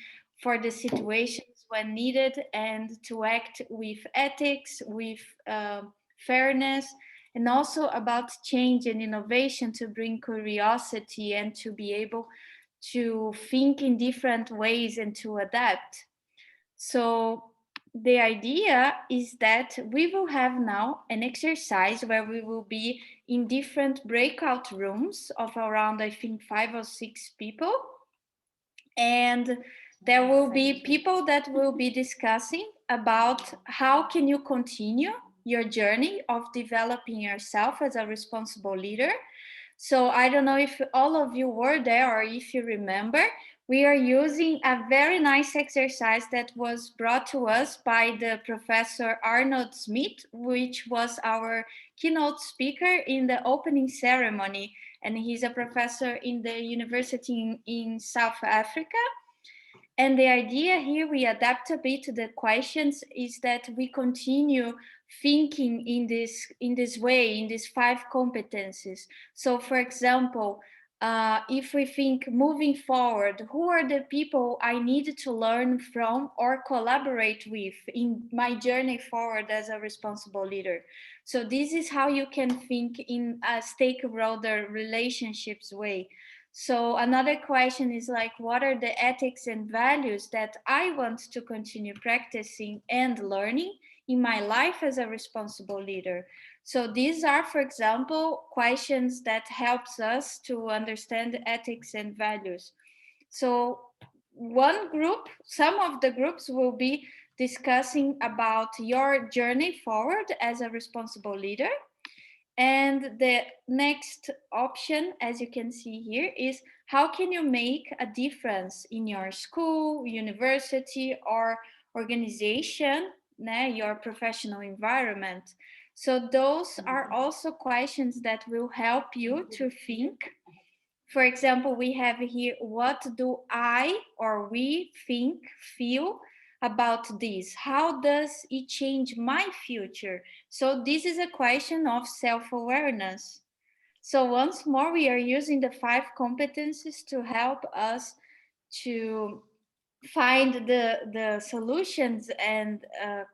for the situations when needed and to act with ethics, with fairness, and also about change and innovation to bring curiosity and to be able to think in different ways and to adapt. So the idea is that we will have now an exercise where we will be in different breakout rooms of around, I think, 5 or 6 people. And there will be people that will be discussing about how can you continue your journey of developing yourself as a responsible leader. So I don't know if all of you were there or if you remember, we are using a very nice exercise that was brought to us by the Professor Arnold Smith, which was our keynote speaker in the opening ceremony. And he's a professor in the university in South Africa. And the idea here, we adapt a bit to the questions, is that we continue thinking in this way, in these 5 competencies. So for example, if we think moving forward, who are the people I need to learn from or collaborate with in my journey forward as a responsible leader? So this is how you can think in a stakeholder relationships way. So another question is like, what are the ethics and values that I want to continue practicing and learning in my life as a responsible leader? So these are, for example, questions that helps us to understand ethics and values. So one group, some of the groups will be discussing about your journey forward as a responsible leader. And the next option, as you can see here, is how can you make a difference in your school, university, or organization, your professional environment? So those are also questions that will help you to think. For example, we have here, what do I or we think, feel about this? How does it change my future? So this is a question of self-awareness. So once more, we are using the 5 competencies to help us to find the solutions and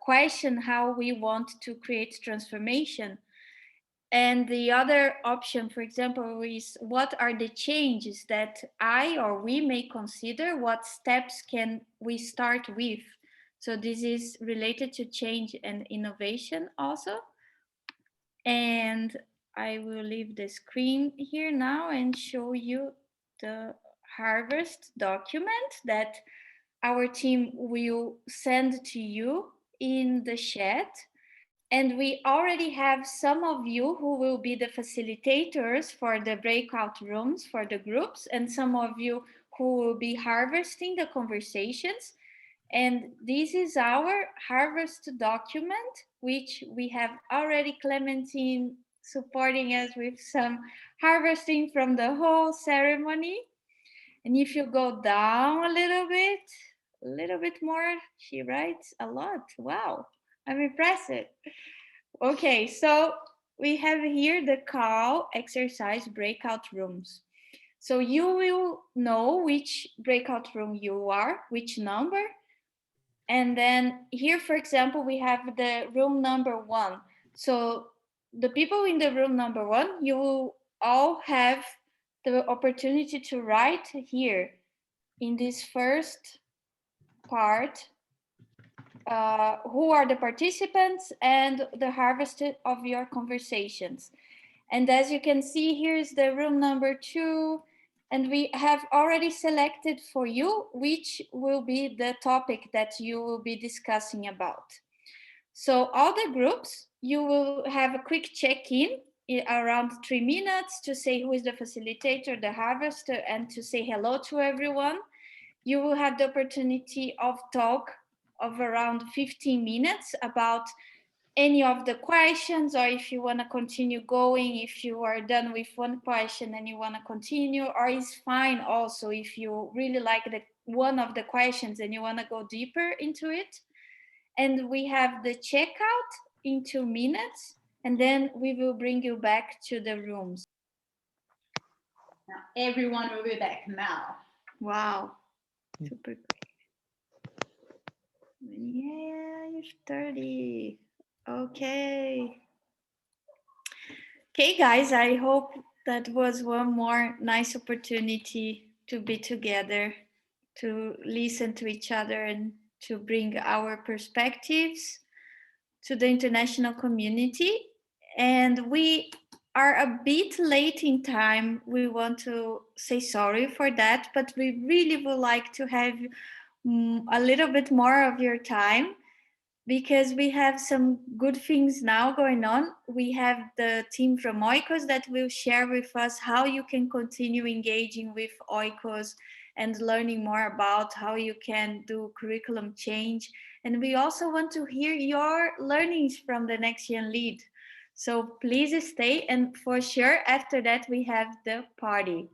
question how we want to create transformation. And the other option, for example, is what are the changes that I or we may consider? What steps can we start with? So this is related to change and innovation also. And I will leave the screen here now and show you the harvest document that our team will send to you in the chat. And we already have some of you who will be the facilitators for the breakout rooms for the groups, and some of you who will be harvesting the conversations. And this is our harvest document, which we have already Clementine supporting us with some harvesting from the whole ceremony. And if you go down a little bit more, she writes a lot. Wow, I'm impressed. Okay, so we have here the call exercise breakout rooms. So you will know which breakout room you are, which number. And then here, for example, we have the room number 1. So the people in the room number 1, you will all have the opportunity to write here in this first part who are the participants and the harvest of your conversations. And as you can see, here's the room number 2. And we have already selected for you which will be the topic that you will be discussing about. So all the groups, you will have a quick check-in around 3 minutes to say who is the facilitator, the harvester, and to say hello to everyone. You will have the opportunity of talk of around 15 minutes about any of the questions, or if you want to continue going, if you are done with one question and you want to continue, or it's fine also if you really like one of the questions and you want to go deeper into it. And we have the checkout in 2 minutes, and then we will bring you back to the rooms. Now everyone will be back now. Wow, super quick. Yeah, you're 30. Okay. Okay, guys, I hope that was one more nice opportunity to be together, to listen to each other, and to bring our perspectives to the international community. And we are a bit late in time. We want to say sorry for that, but we really would like to have a little bit more of your time, because we have some good things now going on. We have the team from Oikos that will share with us how you can continue engaging with Oikos and learning more about how you can do curriculum change. And we also want to hear your learnings from the NexGenLead. So please stay, and for sure after that we have the party.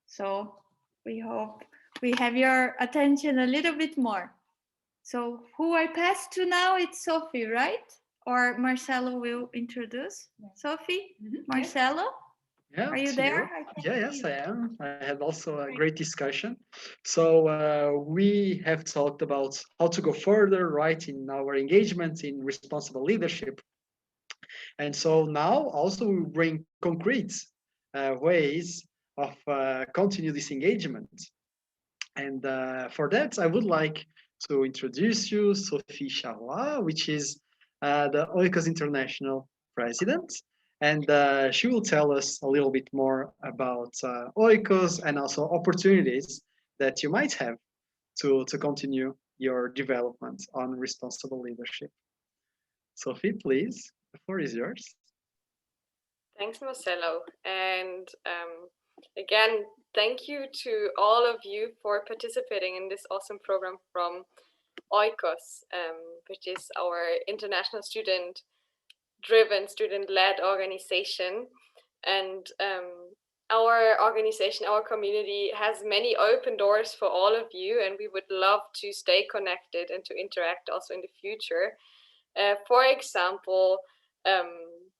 So we hope we have your attention a little bit more. So who I pass to now, it's Sophie, right? Or Marcelo will introduce? Sophie? Marcelo? Yeah, Are you see there? you. I can't Yeah, see yes, you. I am. I had also a Great. great discussion. So we have talked about how to go further, right, in our engagement in responsible leadership. And so now also we bring concrete ways of continue this engagement. And for that, I would like to introduce you Sophie Charrois, which is the oikos International president. And she will tell us a little bit more about oikos and also opportunities that you might have to continue your development on responsible leadership. Sophie, please, the floor is yours. Thanks, Marcelo. And again, thank you to all of you for participating in this awesome program from oikos, which is our international student-driven, student-led organization. And our organization, our community has many open doors for all of you, and we would love to stay connected and to interact also in the future. For example,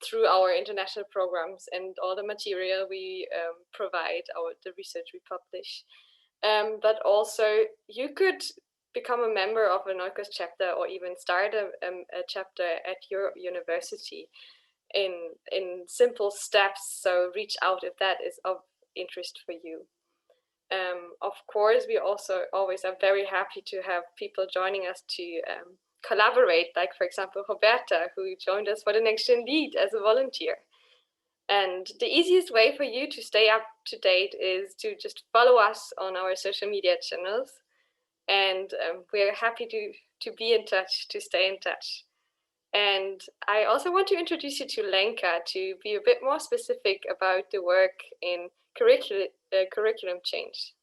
through our international programs and all the material we provide, the research we publish. But also you could become a member of an oikos chapter or even start a chapter at your university in simple steps. So reach out if that is of interest for you. Of course, we also always are very happy to have people joining us to collaborate, like for example Roberta, who joined us for the NexGenLead as a volunteer. And the easiest way for you to stay up to date is to just follow us on our social media channels, and we're happy to be in touch, to stay in touch. And I also want to introduce you to Lenka to be a bit more specific about the work in curriculum change.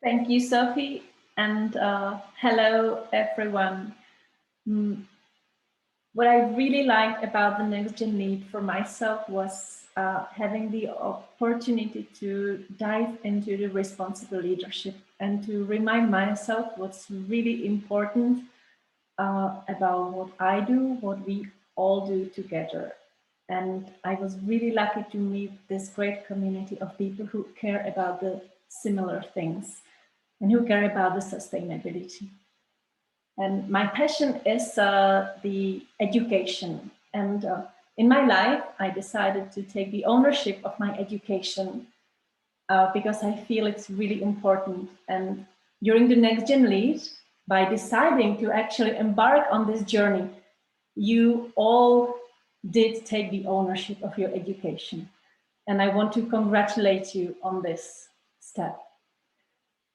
Thank you, Sophie, and hello, everyone. What I really liked about the NexGenLead for myself was having the opportunity to dive into the responsible leadership and to remind myself what's really important about what I do, what we all do together. And I was really lucky to meet this great community of people who care about the similar things and who care about the sustainability. And my passion is the education. And in my life, I decided to take the ownership of my education because I feel it's really important. And during the NexGenLead, by deciding to actually embark on this journey, you all did take the ownership of your education. And I want to congratulate you on this step.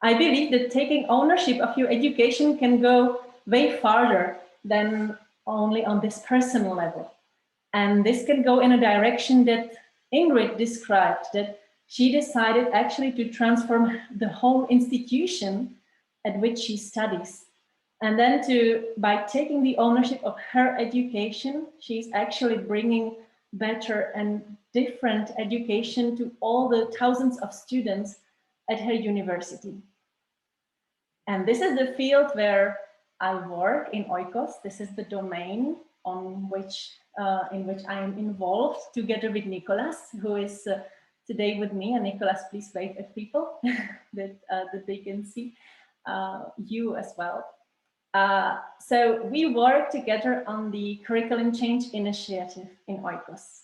I believe that taking ownership of your education can go way farther than only on this personal level. And this can go in a direction that Ingrid described, that she decided actually to transform the whole institution at which she studies. And then by taking the ownership of her education, she's actually bringing better and different education to all the thousands of students at her university. And this is the field where I work in oikos. This is the domain on which, in which I am involved together with Nicolas, who is today with me. And Nicolas, please wave at people that they can see you as well. So we work together on the curriculum change initiative in oikos.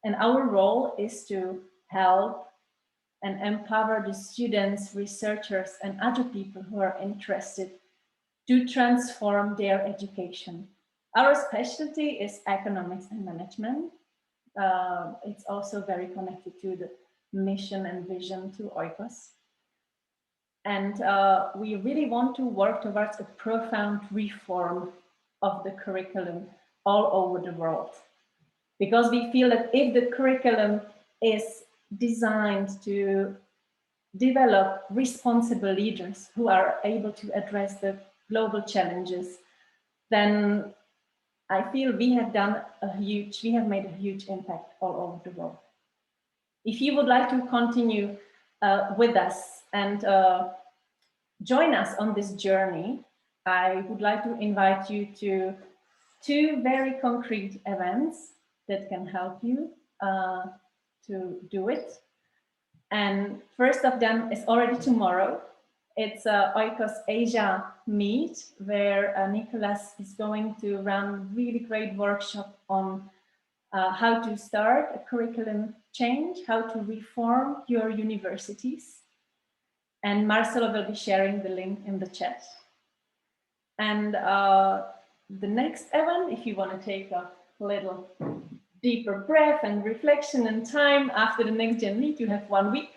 And our role is to help and empower the students, researchers, and other people who are interested to transform their education. Our specialty is economics and management. It's also very connected to the mission and vision to oikos. And we really want to work towards a profound reform of the curriculum all over the world. Because we feel that if the curriculum is designed to develop responsible leaders who are able to address the global challenges, then I feel we have made a huge impact all over the world. If you would like to continue with us and join us on this journey, I would like to invite you to two very concrete events. that can help you to do it. And first of them is already tomorrow. It's a Oikos Asia meet where Nicholas is going to run a really great workshop on how to start a curriculum change, how to reform your universities. And Marcelo will be sharing the link in the chat. And the next event, if you want to take a little deeper breath and reflection and time after the NexGenLead, you have 1 week.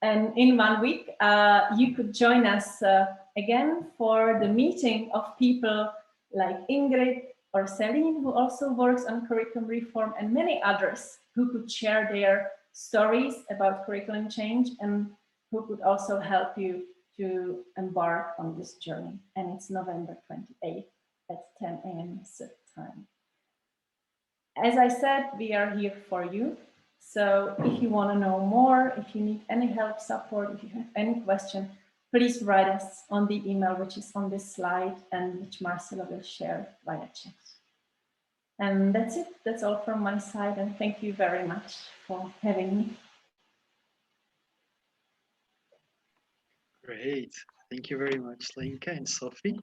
And in 1 week, you could join us again for the meeting of people like Ingrid or Celine, who also works on curriculum reform, and many others who could share their stories about curriculum change and who could also help you to embark on this journey. And it's November 28th at 10 a.m. Pacific time. As I said, we are here for you. So if you want to know more, if you need any help, support, if you have any question, please write us on the email which is on this slide and which Marcelo will share via chat. And that's it. That's all from my side. And thank you very much for having me. Great. Thank you very much, Lenka and Sophie,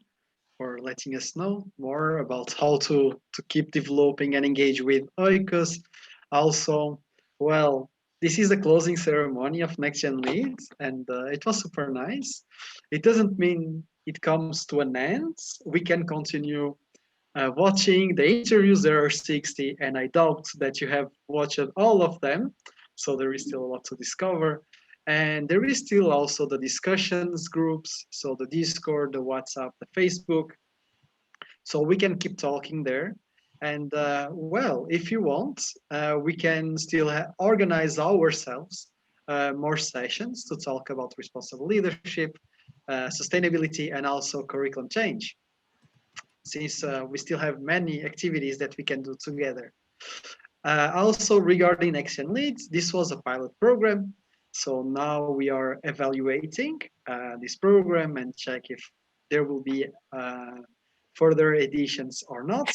for letting us know more about how to keep developing and engage with oikos. Also, well, this is the closing ceremony of NexGenLead, and it was super nice. It doesn't mean it comes to an end. We can continue watching the interviews. There are 60, and I doubt that you have watched all of them. So there is still a lot to discover. And there is still also the discussions groups, so the Discord, the WhatsApp, the Facebook. So we can keep talking there. And well, if you want, we can still organize ourselves more sessions to talk about responsible leadership, sustainability, and also curriculum change, since we still have many activities that we can do together. Also regarding NexGenLead, this was a pilot program. So now we are evaluating this program and check if there will be further editions or not.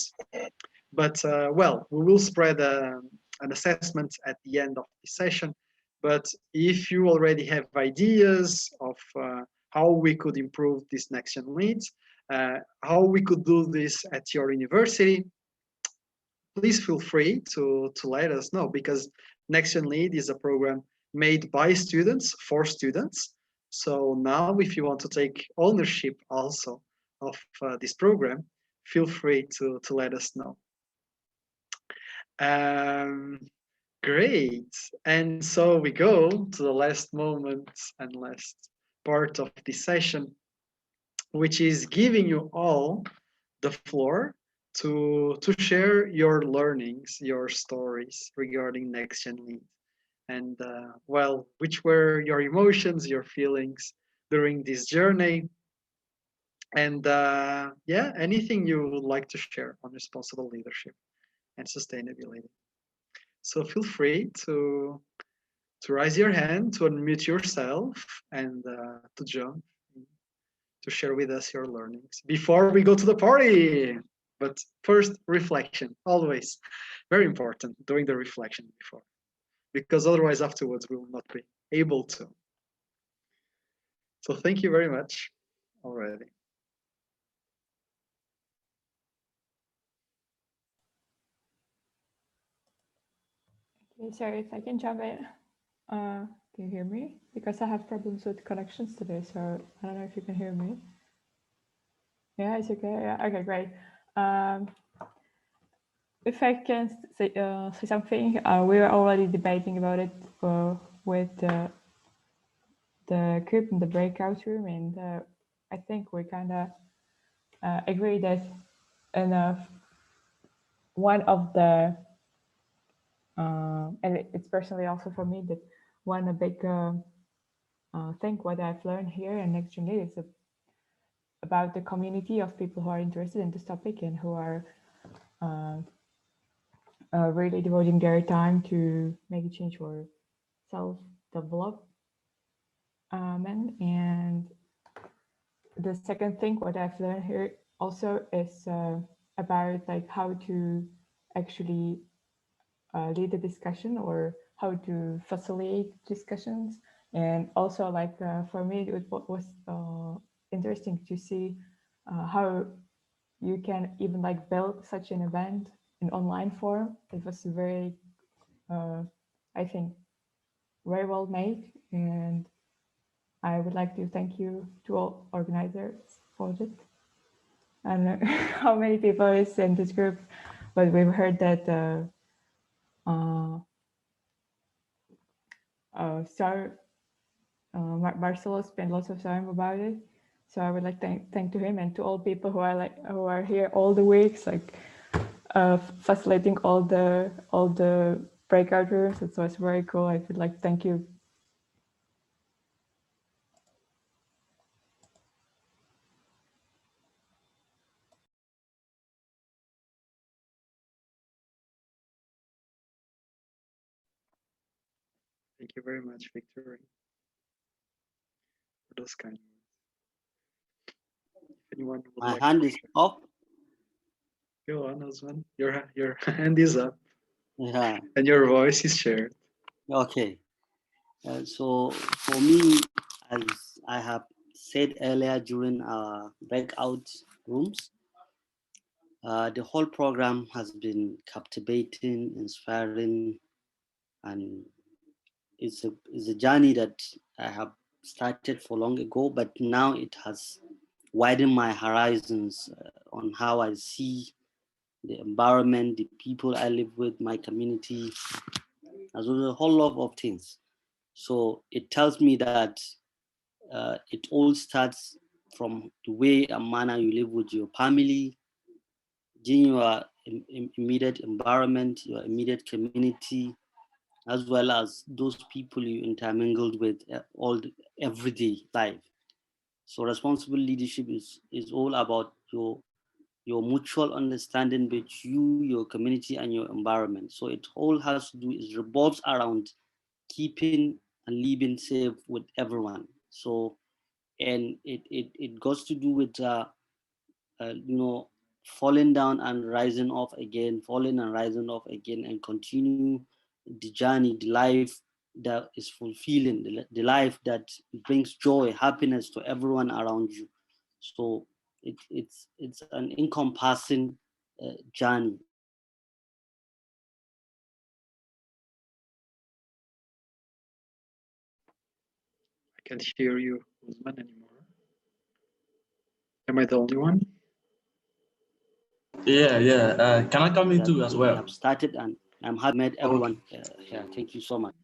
But well, we will spread an assessment at the end of the session. But if you already have ideas of how we could improve this NexGenLead, how we could do this at your university, please feel free to let us know, because NexGenLead is a program made by students for students. So now if you want to take ownership also of this program, feel free to let us know. Great. And so we go to the last moment and last part of this session, which is giving you all the floor to share your learnings, your stories regarding NexGenLead. And well, which were your emotions, your feelings during this journey? And yeah, anything you would like to share on responsible leadership and sustainability. So feel free to raise your hand, to unmute yourself, and to jump, to share with us your learnings before we go to the party. But first, reflection, always very important, doing the reflection before, because otherwise afterwards we will not be able to. So thank you very much already. Okay, sorry if I can jump in. Can you hear me? Because I have problems with connections today, so I don't know if you can hear me. Yeah, it's okay. Yeah, okay, great. If I can say something, we were already debating about it with the group in the breakout room, and I think we kind of agree that one of the and it's personally also for me that one a big thing what I've learned here in NexGenLead is about the community of people who are interested in this topic and who are really devoting their time to make a change for self-development. And the second thing what I've learned here also is about like how to actually lead the discussion or how to facilitate discussions. And also, like for me, it was interesting to see how you can even like build such an event in online form. It was very, I think, very well made, and I would like to thank you to all organizers for it. I don't know how many people is in this group, but we've heard that Marcelo spent lots of time about it. So I would like to thank to him and to all people who are here all the weeks, like facilitating all the breakout rooms. It was very cool. I would like to thank you. Thank you very much, Victor, for those kind words. If anyone would My like hand to is up. go on, Osman. Your hand is up. Yeah. And your voice is shared. Okay. So for me, as I have said earlier during our breakout rooms, the whole program has been captivating, inspiring, and it's a journey that I have started for long ago, but now it has widened my horizons on how I see the environment, the people I live with, my community, as well as a whole lot of things. So it tells me that it all starts from the way and manner you live with your family, in your immediate environment, your immediate community, as well as those people you intermingled with all the everyday life. So responsible leadership is all about your mutual understanding with you, your community, and your environment. So it all has to do, it revolves around keeping and living safe with everyone. So, and it goes to do with, falling down and rising off again, falling and rising off again, and continue the journey, the life that is fulfilling, the life that brings joy, happiness to everyone around you. So it's an encompassing journey. I can't hear you, Osman, anymore. Am I the only one? Yeah, yeah. Can I come in too as We well? have started, and I'm happy met everyone here. Thank you so much.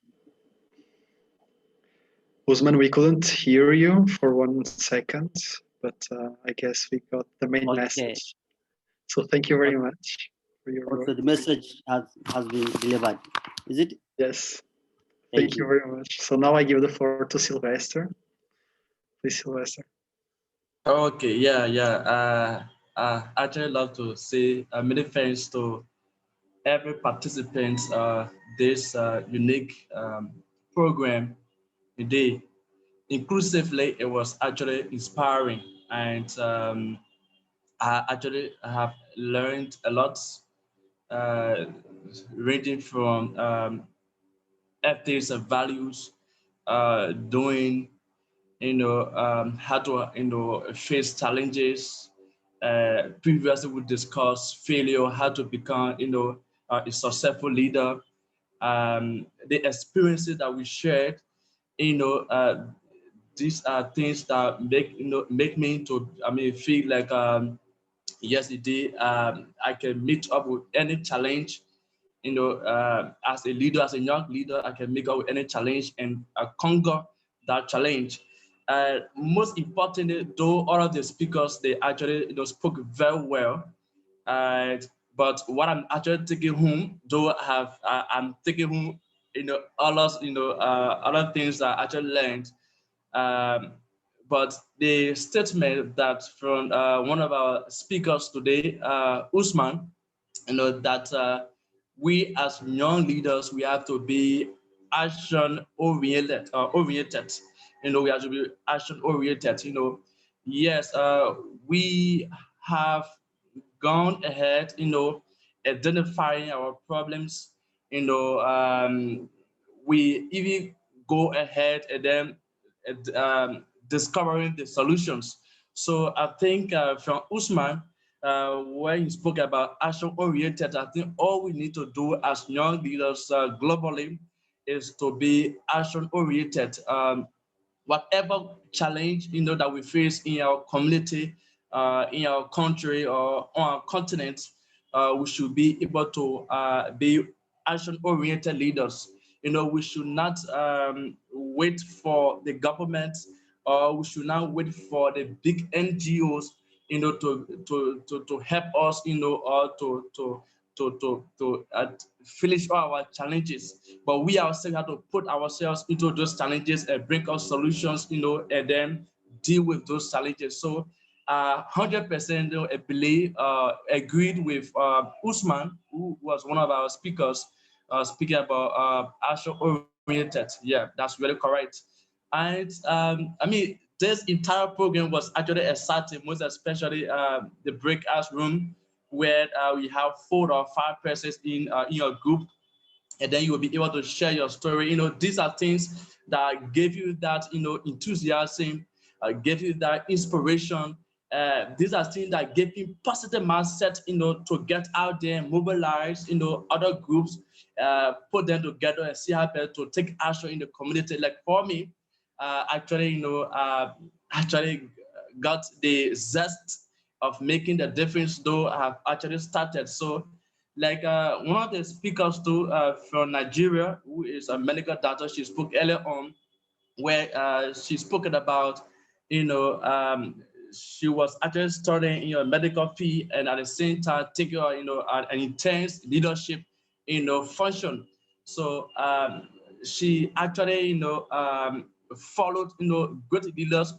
Osman, we couldn't hear you for 1 second, but I guess we got the main message. So thank you very much for your work. Also, the message has been delivered. Is it? Yes. Thank Thank you very much. So now I give the floor to Sylvester. Please, Sylvester. Okay, yeah, yeah. I actually love to say many thanks to every participant this unique program today. Inclusively, it was actually inspiring, and I actually have learned a lot, uh, ranging from ethics and values, doing, how to, face challenges. Previously, we discussed failure, how to become, a successful leader. The experiences that we shared, these are things that make me to, feel like, yes, indeed, I can meet up with any challenge. As a leader, as a young leader, I can make up with any challenge and conquer that challenge. Most importantly, though, all of the speakers, they actually spoke very well. But what I'm actually taking home, though, I'm taking home, other things that I actually learned. Um, but the statement that from one of our speakers today, Usman, that we as young leaders, we have to be action oriented. We have to be action oriented. Yes, we have gone ahead, identifying our problems, we even go ahead and then discovering the solutions. So I think from Usman, when he spoke about action oriented, I think all we need to do as young leaders globally is to be action oriented. Whatever challenge that we face in our community, in our country, or on our continent, we should be able to be action-oriented leaders. We should not wait for the government, or we should not wait for the big NGOs, to help us, or to finish all our challenges. But we ourselves have to put ourselves into those challenges and bring us solutions, and then deal with those challenges. So 100% I believe, agreed with Usman, who was one of our speakers, speaking about action oriented. Yeah, that's really correct. And I mean, this entire program was actually exciting, most especially the breakout room, where we have 4 or 5 persons in your group, and then you will be able to share your story. These are things that give you that enthusiasm, give you that inspiration. These are things that give you positive mindset, to get out there and mobilize, other groups, put them together and see how to take action in the community. Like for me, actually, actually got the zest of making the difference, though I have actually started. So like one of the speakers too, from Nigeria, who is a medical doctor, she spoke earlier on, where she spoken about, you know, um, she was actually studying in a medical field, and at the same time taking, an intense leadership, function. So she actually, followed, great leaders,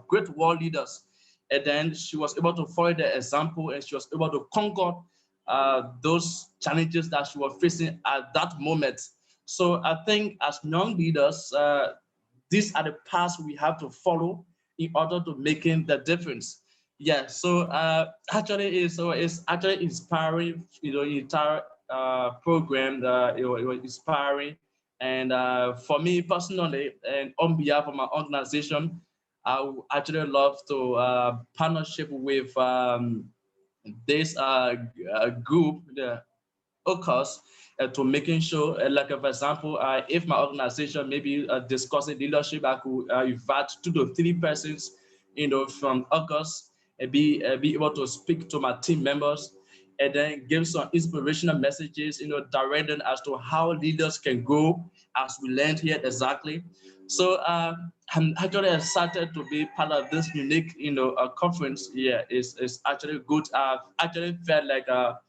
great world leaders, and then she was able to follow the example, and she was able to conquer those challenges that she was facing at that moment. So I think as young leaders, these are the paths we have to follow in order to making the difference. Yeah, so it's actually inspiring, entire program, it was inspiring. And for me personally, and on behalf of my organization, I would actually love to partnership with this group, the oikos, to making sure, like for example, if my organization maybe discussing leadership, I could invite 2 to 3 persons, from oikos, and be able to speak to my team members, and then give some inspirational messages, direct them as to how leaders can grow, as we learned here exactly. So I'm actually excited to be part of this unique, conference. Yeah, it's actually good. I've actually felt like a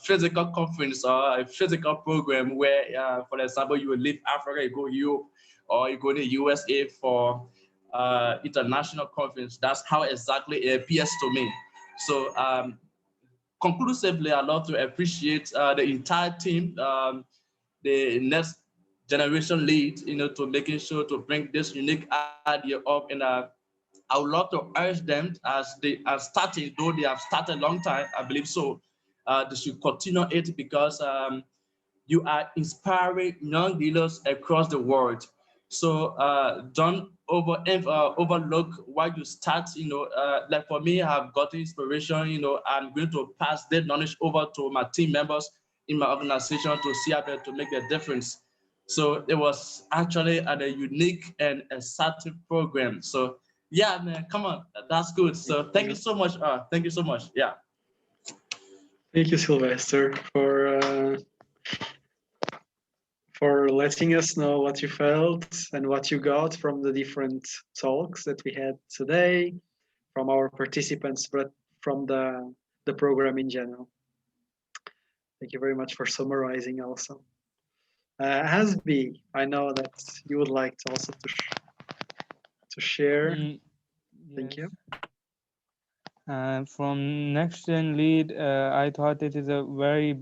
physical conference or a physical program where, for example, you will leave Africa, you go Europe, or you go to USA for international conference. That's how exactly it appears to me. So conclusively, I'd love to appreciate the entire team, the next generation lead, to making sure to bring this unique idea up. And I would love to urge them, as they are starting, though they have started a long time, I believe so, they should continue it, because you are inspiring young leaders across the world. So don't overlook why you start. Like for me, I have gotten inspiration. I'm going to pass that knowledge over to my team members in my organization to see how to make a difference. So it was actually a unique and exciting program. So yeah, man, come on, that's good. So thank you so much. Thank you so much. Yeah. Thank you, Sylvester, for letting us know what you felt and what you got from the different talks that we had today, from our participants, but from the program in general. Thank you very much for summarizing also. Hasbi, I know that you would like to also to share. Thank you. From NexGenLead, I thought it is a very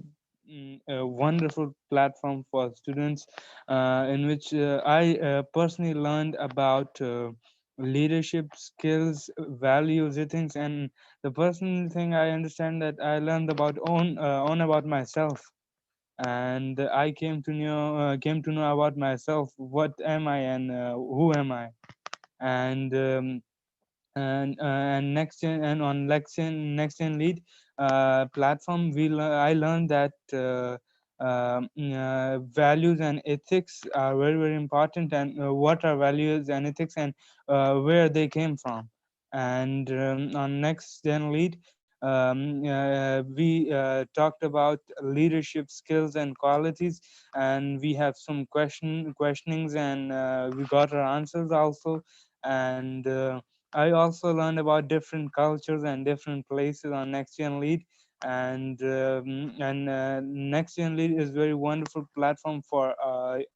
a wonderful platform for students, in which I personally learned about leadership skills, values, ethics, and the personal thing I understand that I learned about own about myself. and I came to know about myself. What am I and who am I? And and next gen and on next gen lead platform I learned that values and ethics are very very important, and what are values and ethics, and where they came from. And on next gen lead we talked about leadership skills and qualities, and we have some questionings, and we got our answers also. And I also learned about different cultures and different places on NextGen Lead, and NextGen Lead is very wonderful platform for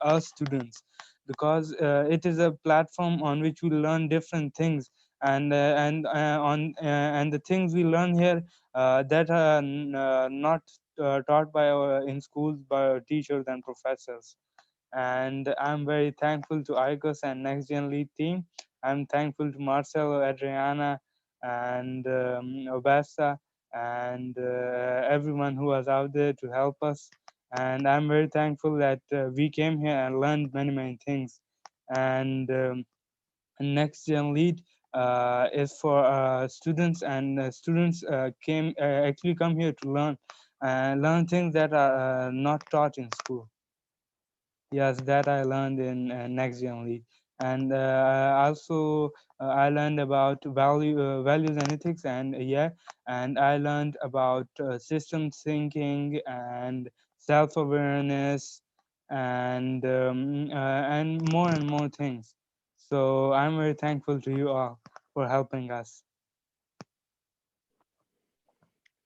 us students, because it is a platform on which we learn different things, and the things we learn here that are not taught by in schools by our teachers and professors. And I'm very thankful to oikos and NextGen Lead team. I'm thankful to Marcelo, Adriana, and Obasa, and everyone who was out there to help us. And I'm very thankful that we came here and learned many, many things. And NextGen Lead is for students, and students actually come here to learn things that are not taught in school. Yes, that I learned in NextGen Lead. And also I learned about values and ethics, and yeah, and I learned about systems thinking and self-awareness, and more things. So I'm very thankful to you all for helping us.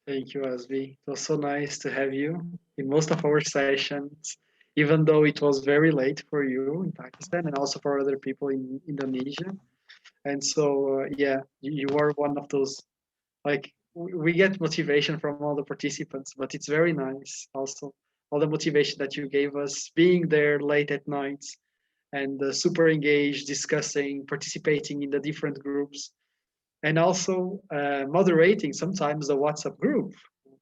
Thank you, Asvi. It was so nice to have you in most of our sessions, even though it was very late for you in Pakistan and also for other people in Indonesia. And so, yeah, you are one of those, like, we get motivation from all the participants, but it's very nice also, all the motivation that you gave us, being there late at night and super engaged, discussing, participating in the different groups, and also moderating sometimes the WhatsApp group,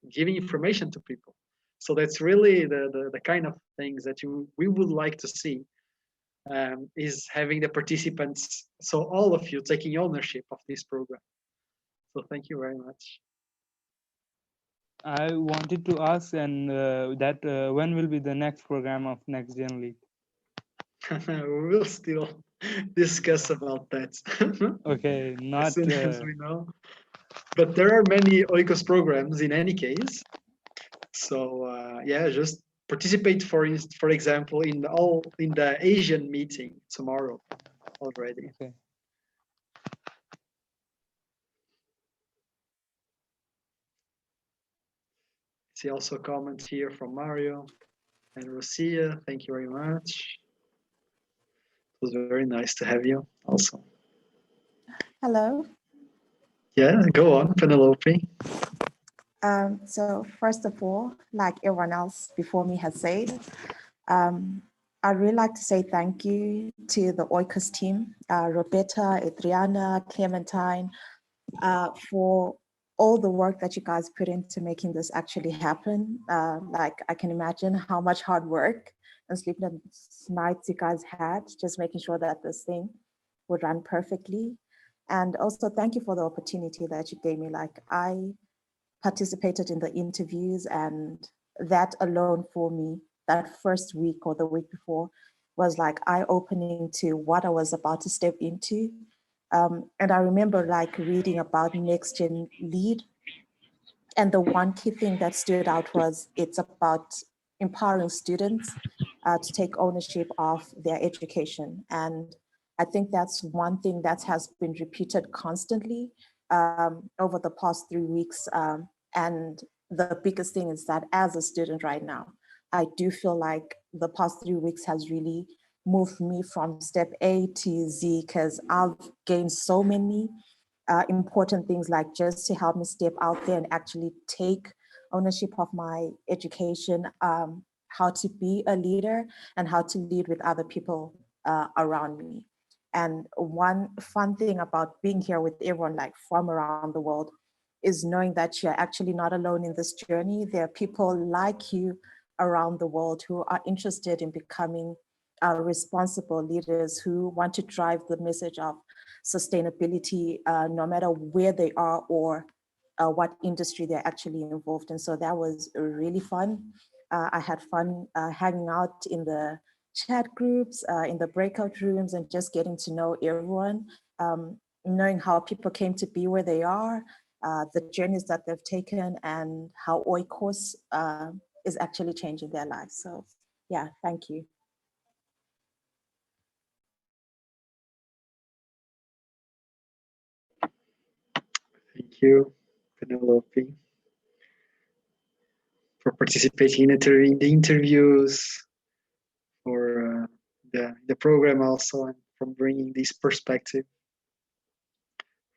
giving information to people. So that's really the kind of things that we would like to see, is having the participants, so all of you taking ownership of this program. So thank you very much. I wanted to ask, and that when will be the next program of NextGen League? We will still discuss about that. Okay, As not. soon as we know. But there are many oikos programs in any case. So yeah, just participate for example in the Asian meeting tomorrow already. Okay. See also comments here from Mario and Rosia. Thank you very much. It was very nice to have you also. Hello. Yeah, go on, Penelope. So first of all, like everyone else before me has said, I'd really like to say thank you to the oikos team, Roberta, Adriana, Clementine, for all the work that you guys put into making this actually happen. Like I can imagine how much hard work and sleepless nights you guys had, just making sure that this thing would run perfectly. And also thank you for the opportunity that you gave me. Like I participated in the interviews, and that alone for me, that first week or the week before, was like eye-opening to what I was about to step into. And I remember like reading about NextGen Lead, and the one key thing that stood out was it's about empowering students to take ownership of their education. And I think that's one thing that has been repeated constantly over the past 3 weeks. And the biggest thing is that as a student right now, I do feel like the past 3 weeks has really moved me from step A to Z, because I've gained so many important things, like just to help me step out there and actually take ownership of my education, how to be a leader and how to lead with other people around me. And one fun thing about being here with everyone like from around the world is knowing that you're actually not alone in this journey. There are people like you around the world who are interested in becoming responsible leaders who want to drive the message of sustainability no matter where they are or what industry they're actually involved in. So that was really fun. I had fun hanging out in the chat groups, in the breakout rooms, and just getting to know everyone, knowing how people came to be where they are, the journeys that they've taken, and how oikos is actually changing their lives. So yeah, thank you. Thank you, Penelope, for participating in the interviews, for the program also, and from bringing this perspective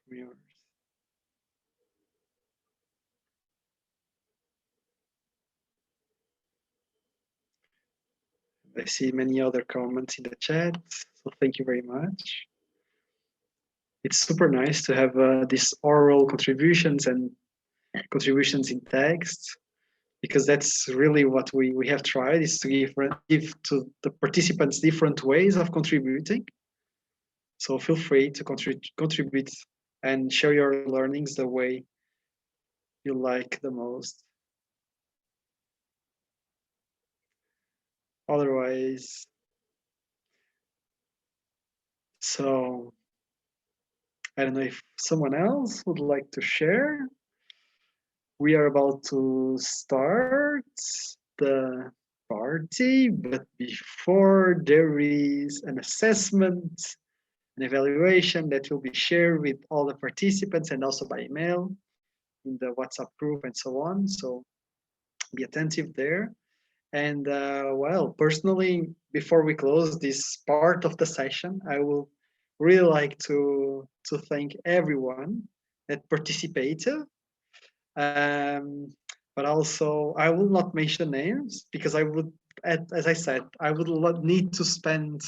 from yours. I see many other comments in the chat, so thank you very much. It's super nice to have these oral contributions and contributions in text, because that's really what we have tried, is to give to the participants different ways of contributing. So feel free to contribute and share your learnings the way you like the most. Otherwise, so I don't know if someone else would like to share. We are about to start the party, but before there is an assessment, an evaluation that will be shared with all the participants and also by email in the WhatsApp group and so on. So be attentive there. And well, personally, before we close this part of the session, I will really like to thank everyone that participated. But also, I will not mention names because I would, as I said, I would need to spend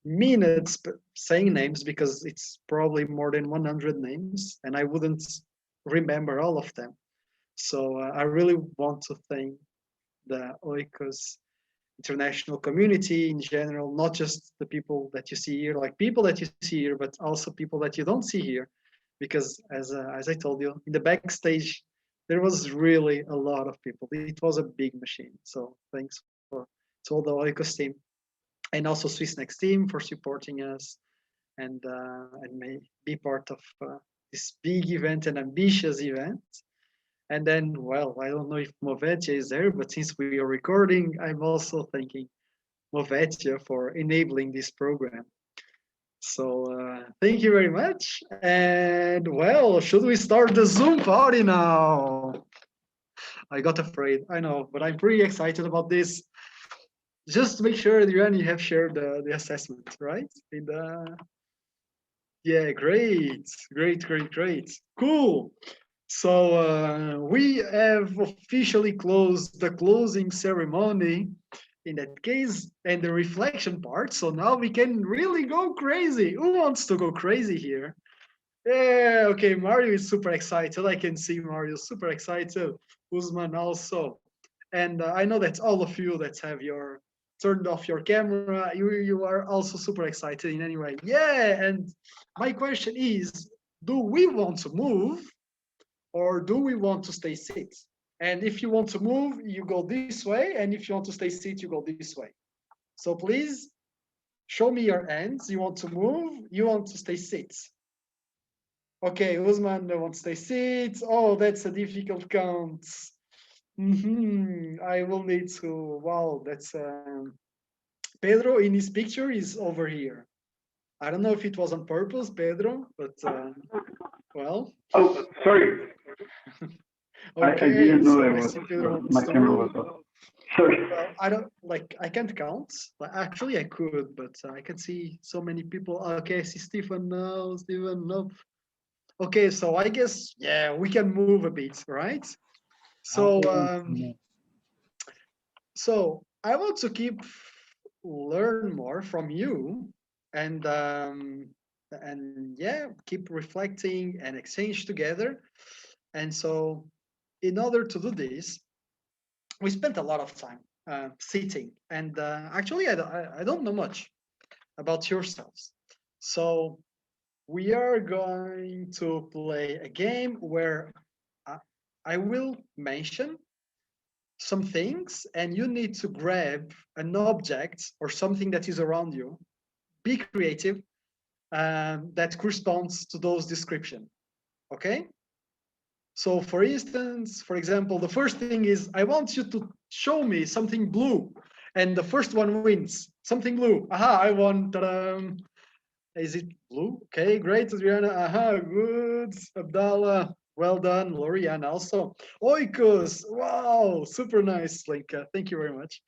minutes saying names because it's probably more than 100 names and I wouldn't remember all of them. So I really want to thank the oikos international community in general, not just the people that you see here, like people that you see here, but also people that you don't see here. Because as I told you, in the backstage, there was really a lot of people. It was a big machine. So thanks to all the oikos team and also Swiss Next team for supporting us and may be part of this big event and ambitious event. And then, well, I don't know if Movetia is there, but since we are recording, I'm also thanking Movetia for enabling this program. So thank you very much. And well, should we start the Zoom party now? I got afraid, I know, but I'm pretty excited about this. Just to make sure, Adrian, you have shared the assessment, right? Yeah, great. Cool. So we have officially closed the closing ceremony in that case and the reflection part. So now we can really go crazy. Who wants to go crazy here? Yeah, okay, Mario is super excited. I can see Mario super excited. Usman also. And I know that all of you that have turned off your camera, you are also super excited in any way. Yeah, and my question is, do we want to move or do we want to stay sit? And if you want to move, you go this way. And if you want to stay sit, you go this way. So please show me your hands. You want to move, you want to stay sit. Okay, Usman wants to stay sit. Oh, that's a difficult count. I will need to, wow, that's, Pedro in his picture is over here. I don't know if it was on purpose, Pedro, but well. Oh, sorry. Okay, I didn't know my camera was off. Sorry. Well, I can't count. Actually, I could, but I can see so many people. Okay, I see Stephen now, Stephen, nope. Okay, so I guess, yeah, we can move a bit, right? So, so I want to learn more from you and yeah, keep reflecting and exchange together. And so in order to do this, we spent a lot of time sitting. And actually, I don't know much about yourselves. So we are going to play a game where I, I will mention some things and you need to grab an object or something that is around you. Be creative, that corresponds to those description. Okay? So for instance, for example, the first thing is I want you to show me something blue. And the first one wins. Something blue. Aha, I won. Ta-da. Is it blue? Okay, great, Adriana. Aha, good. Abdallah. Well done. Lorian also. Oikos. Wow, super nice, Linka. Thank you very much.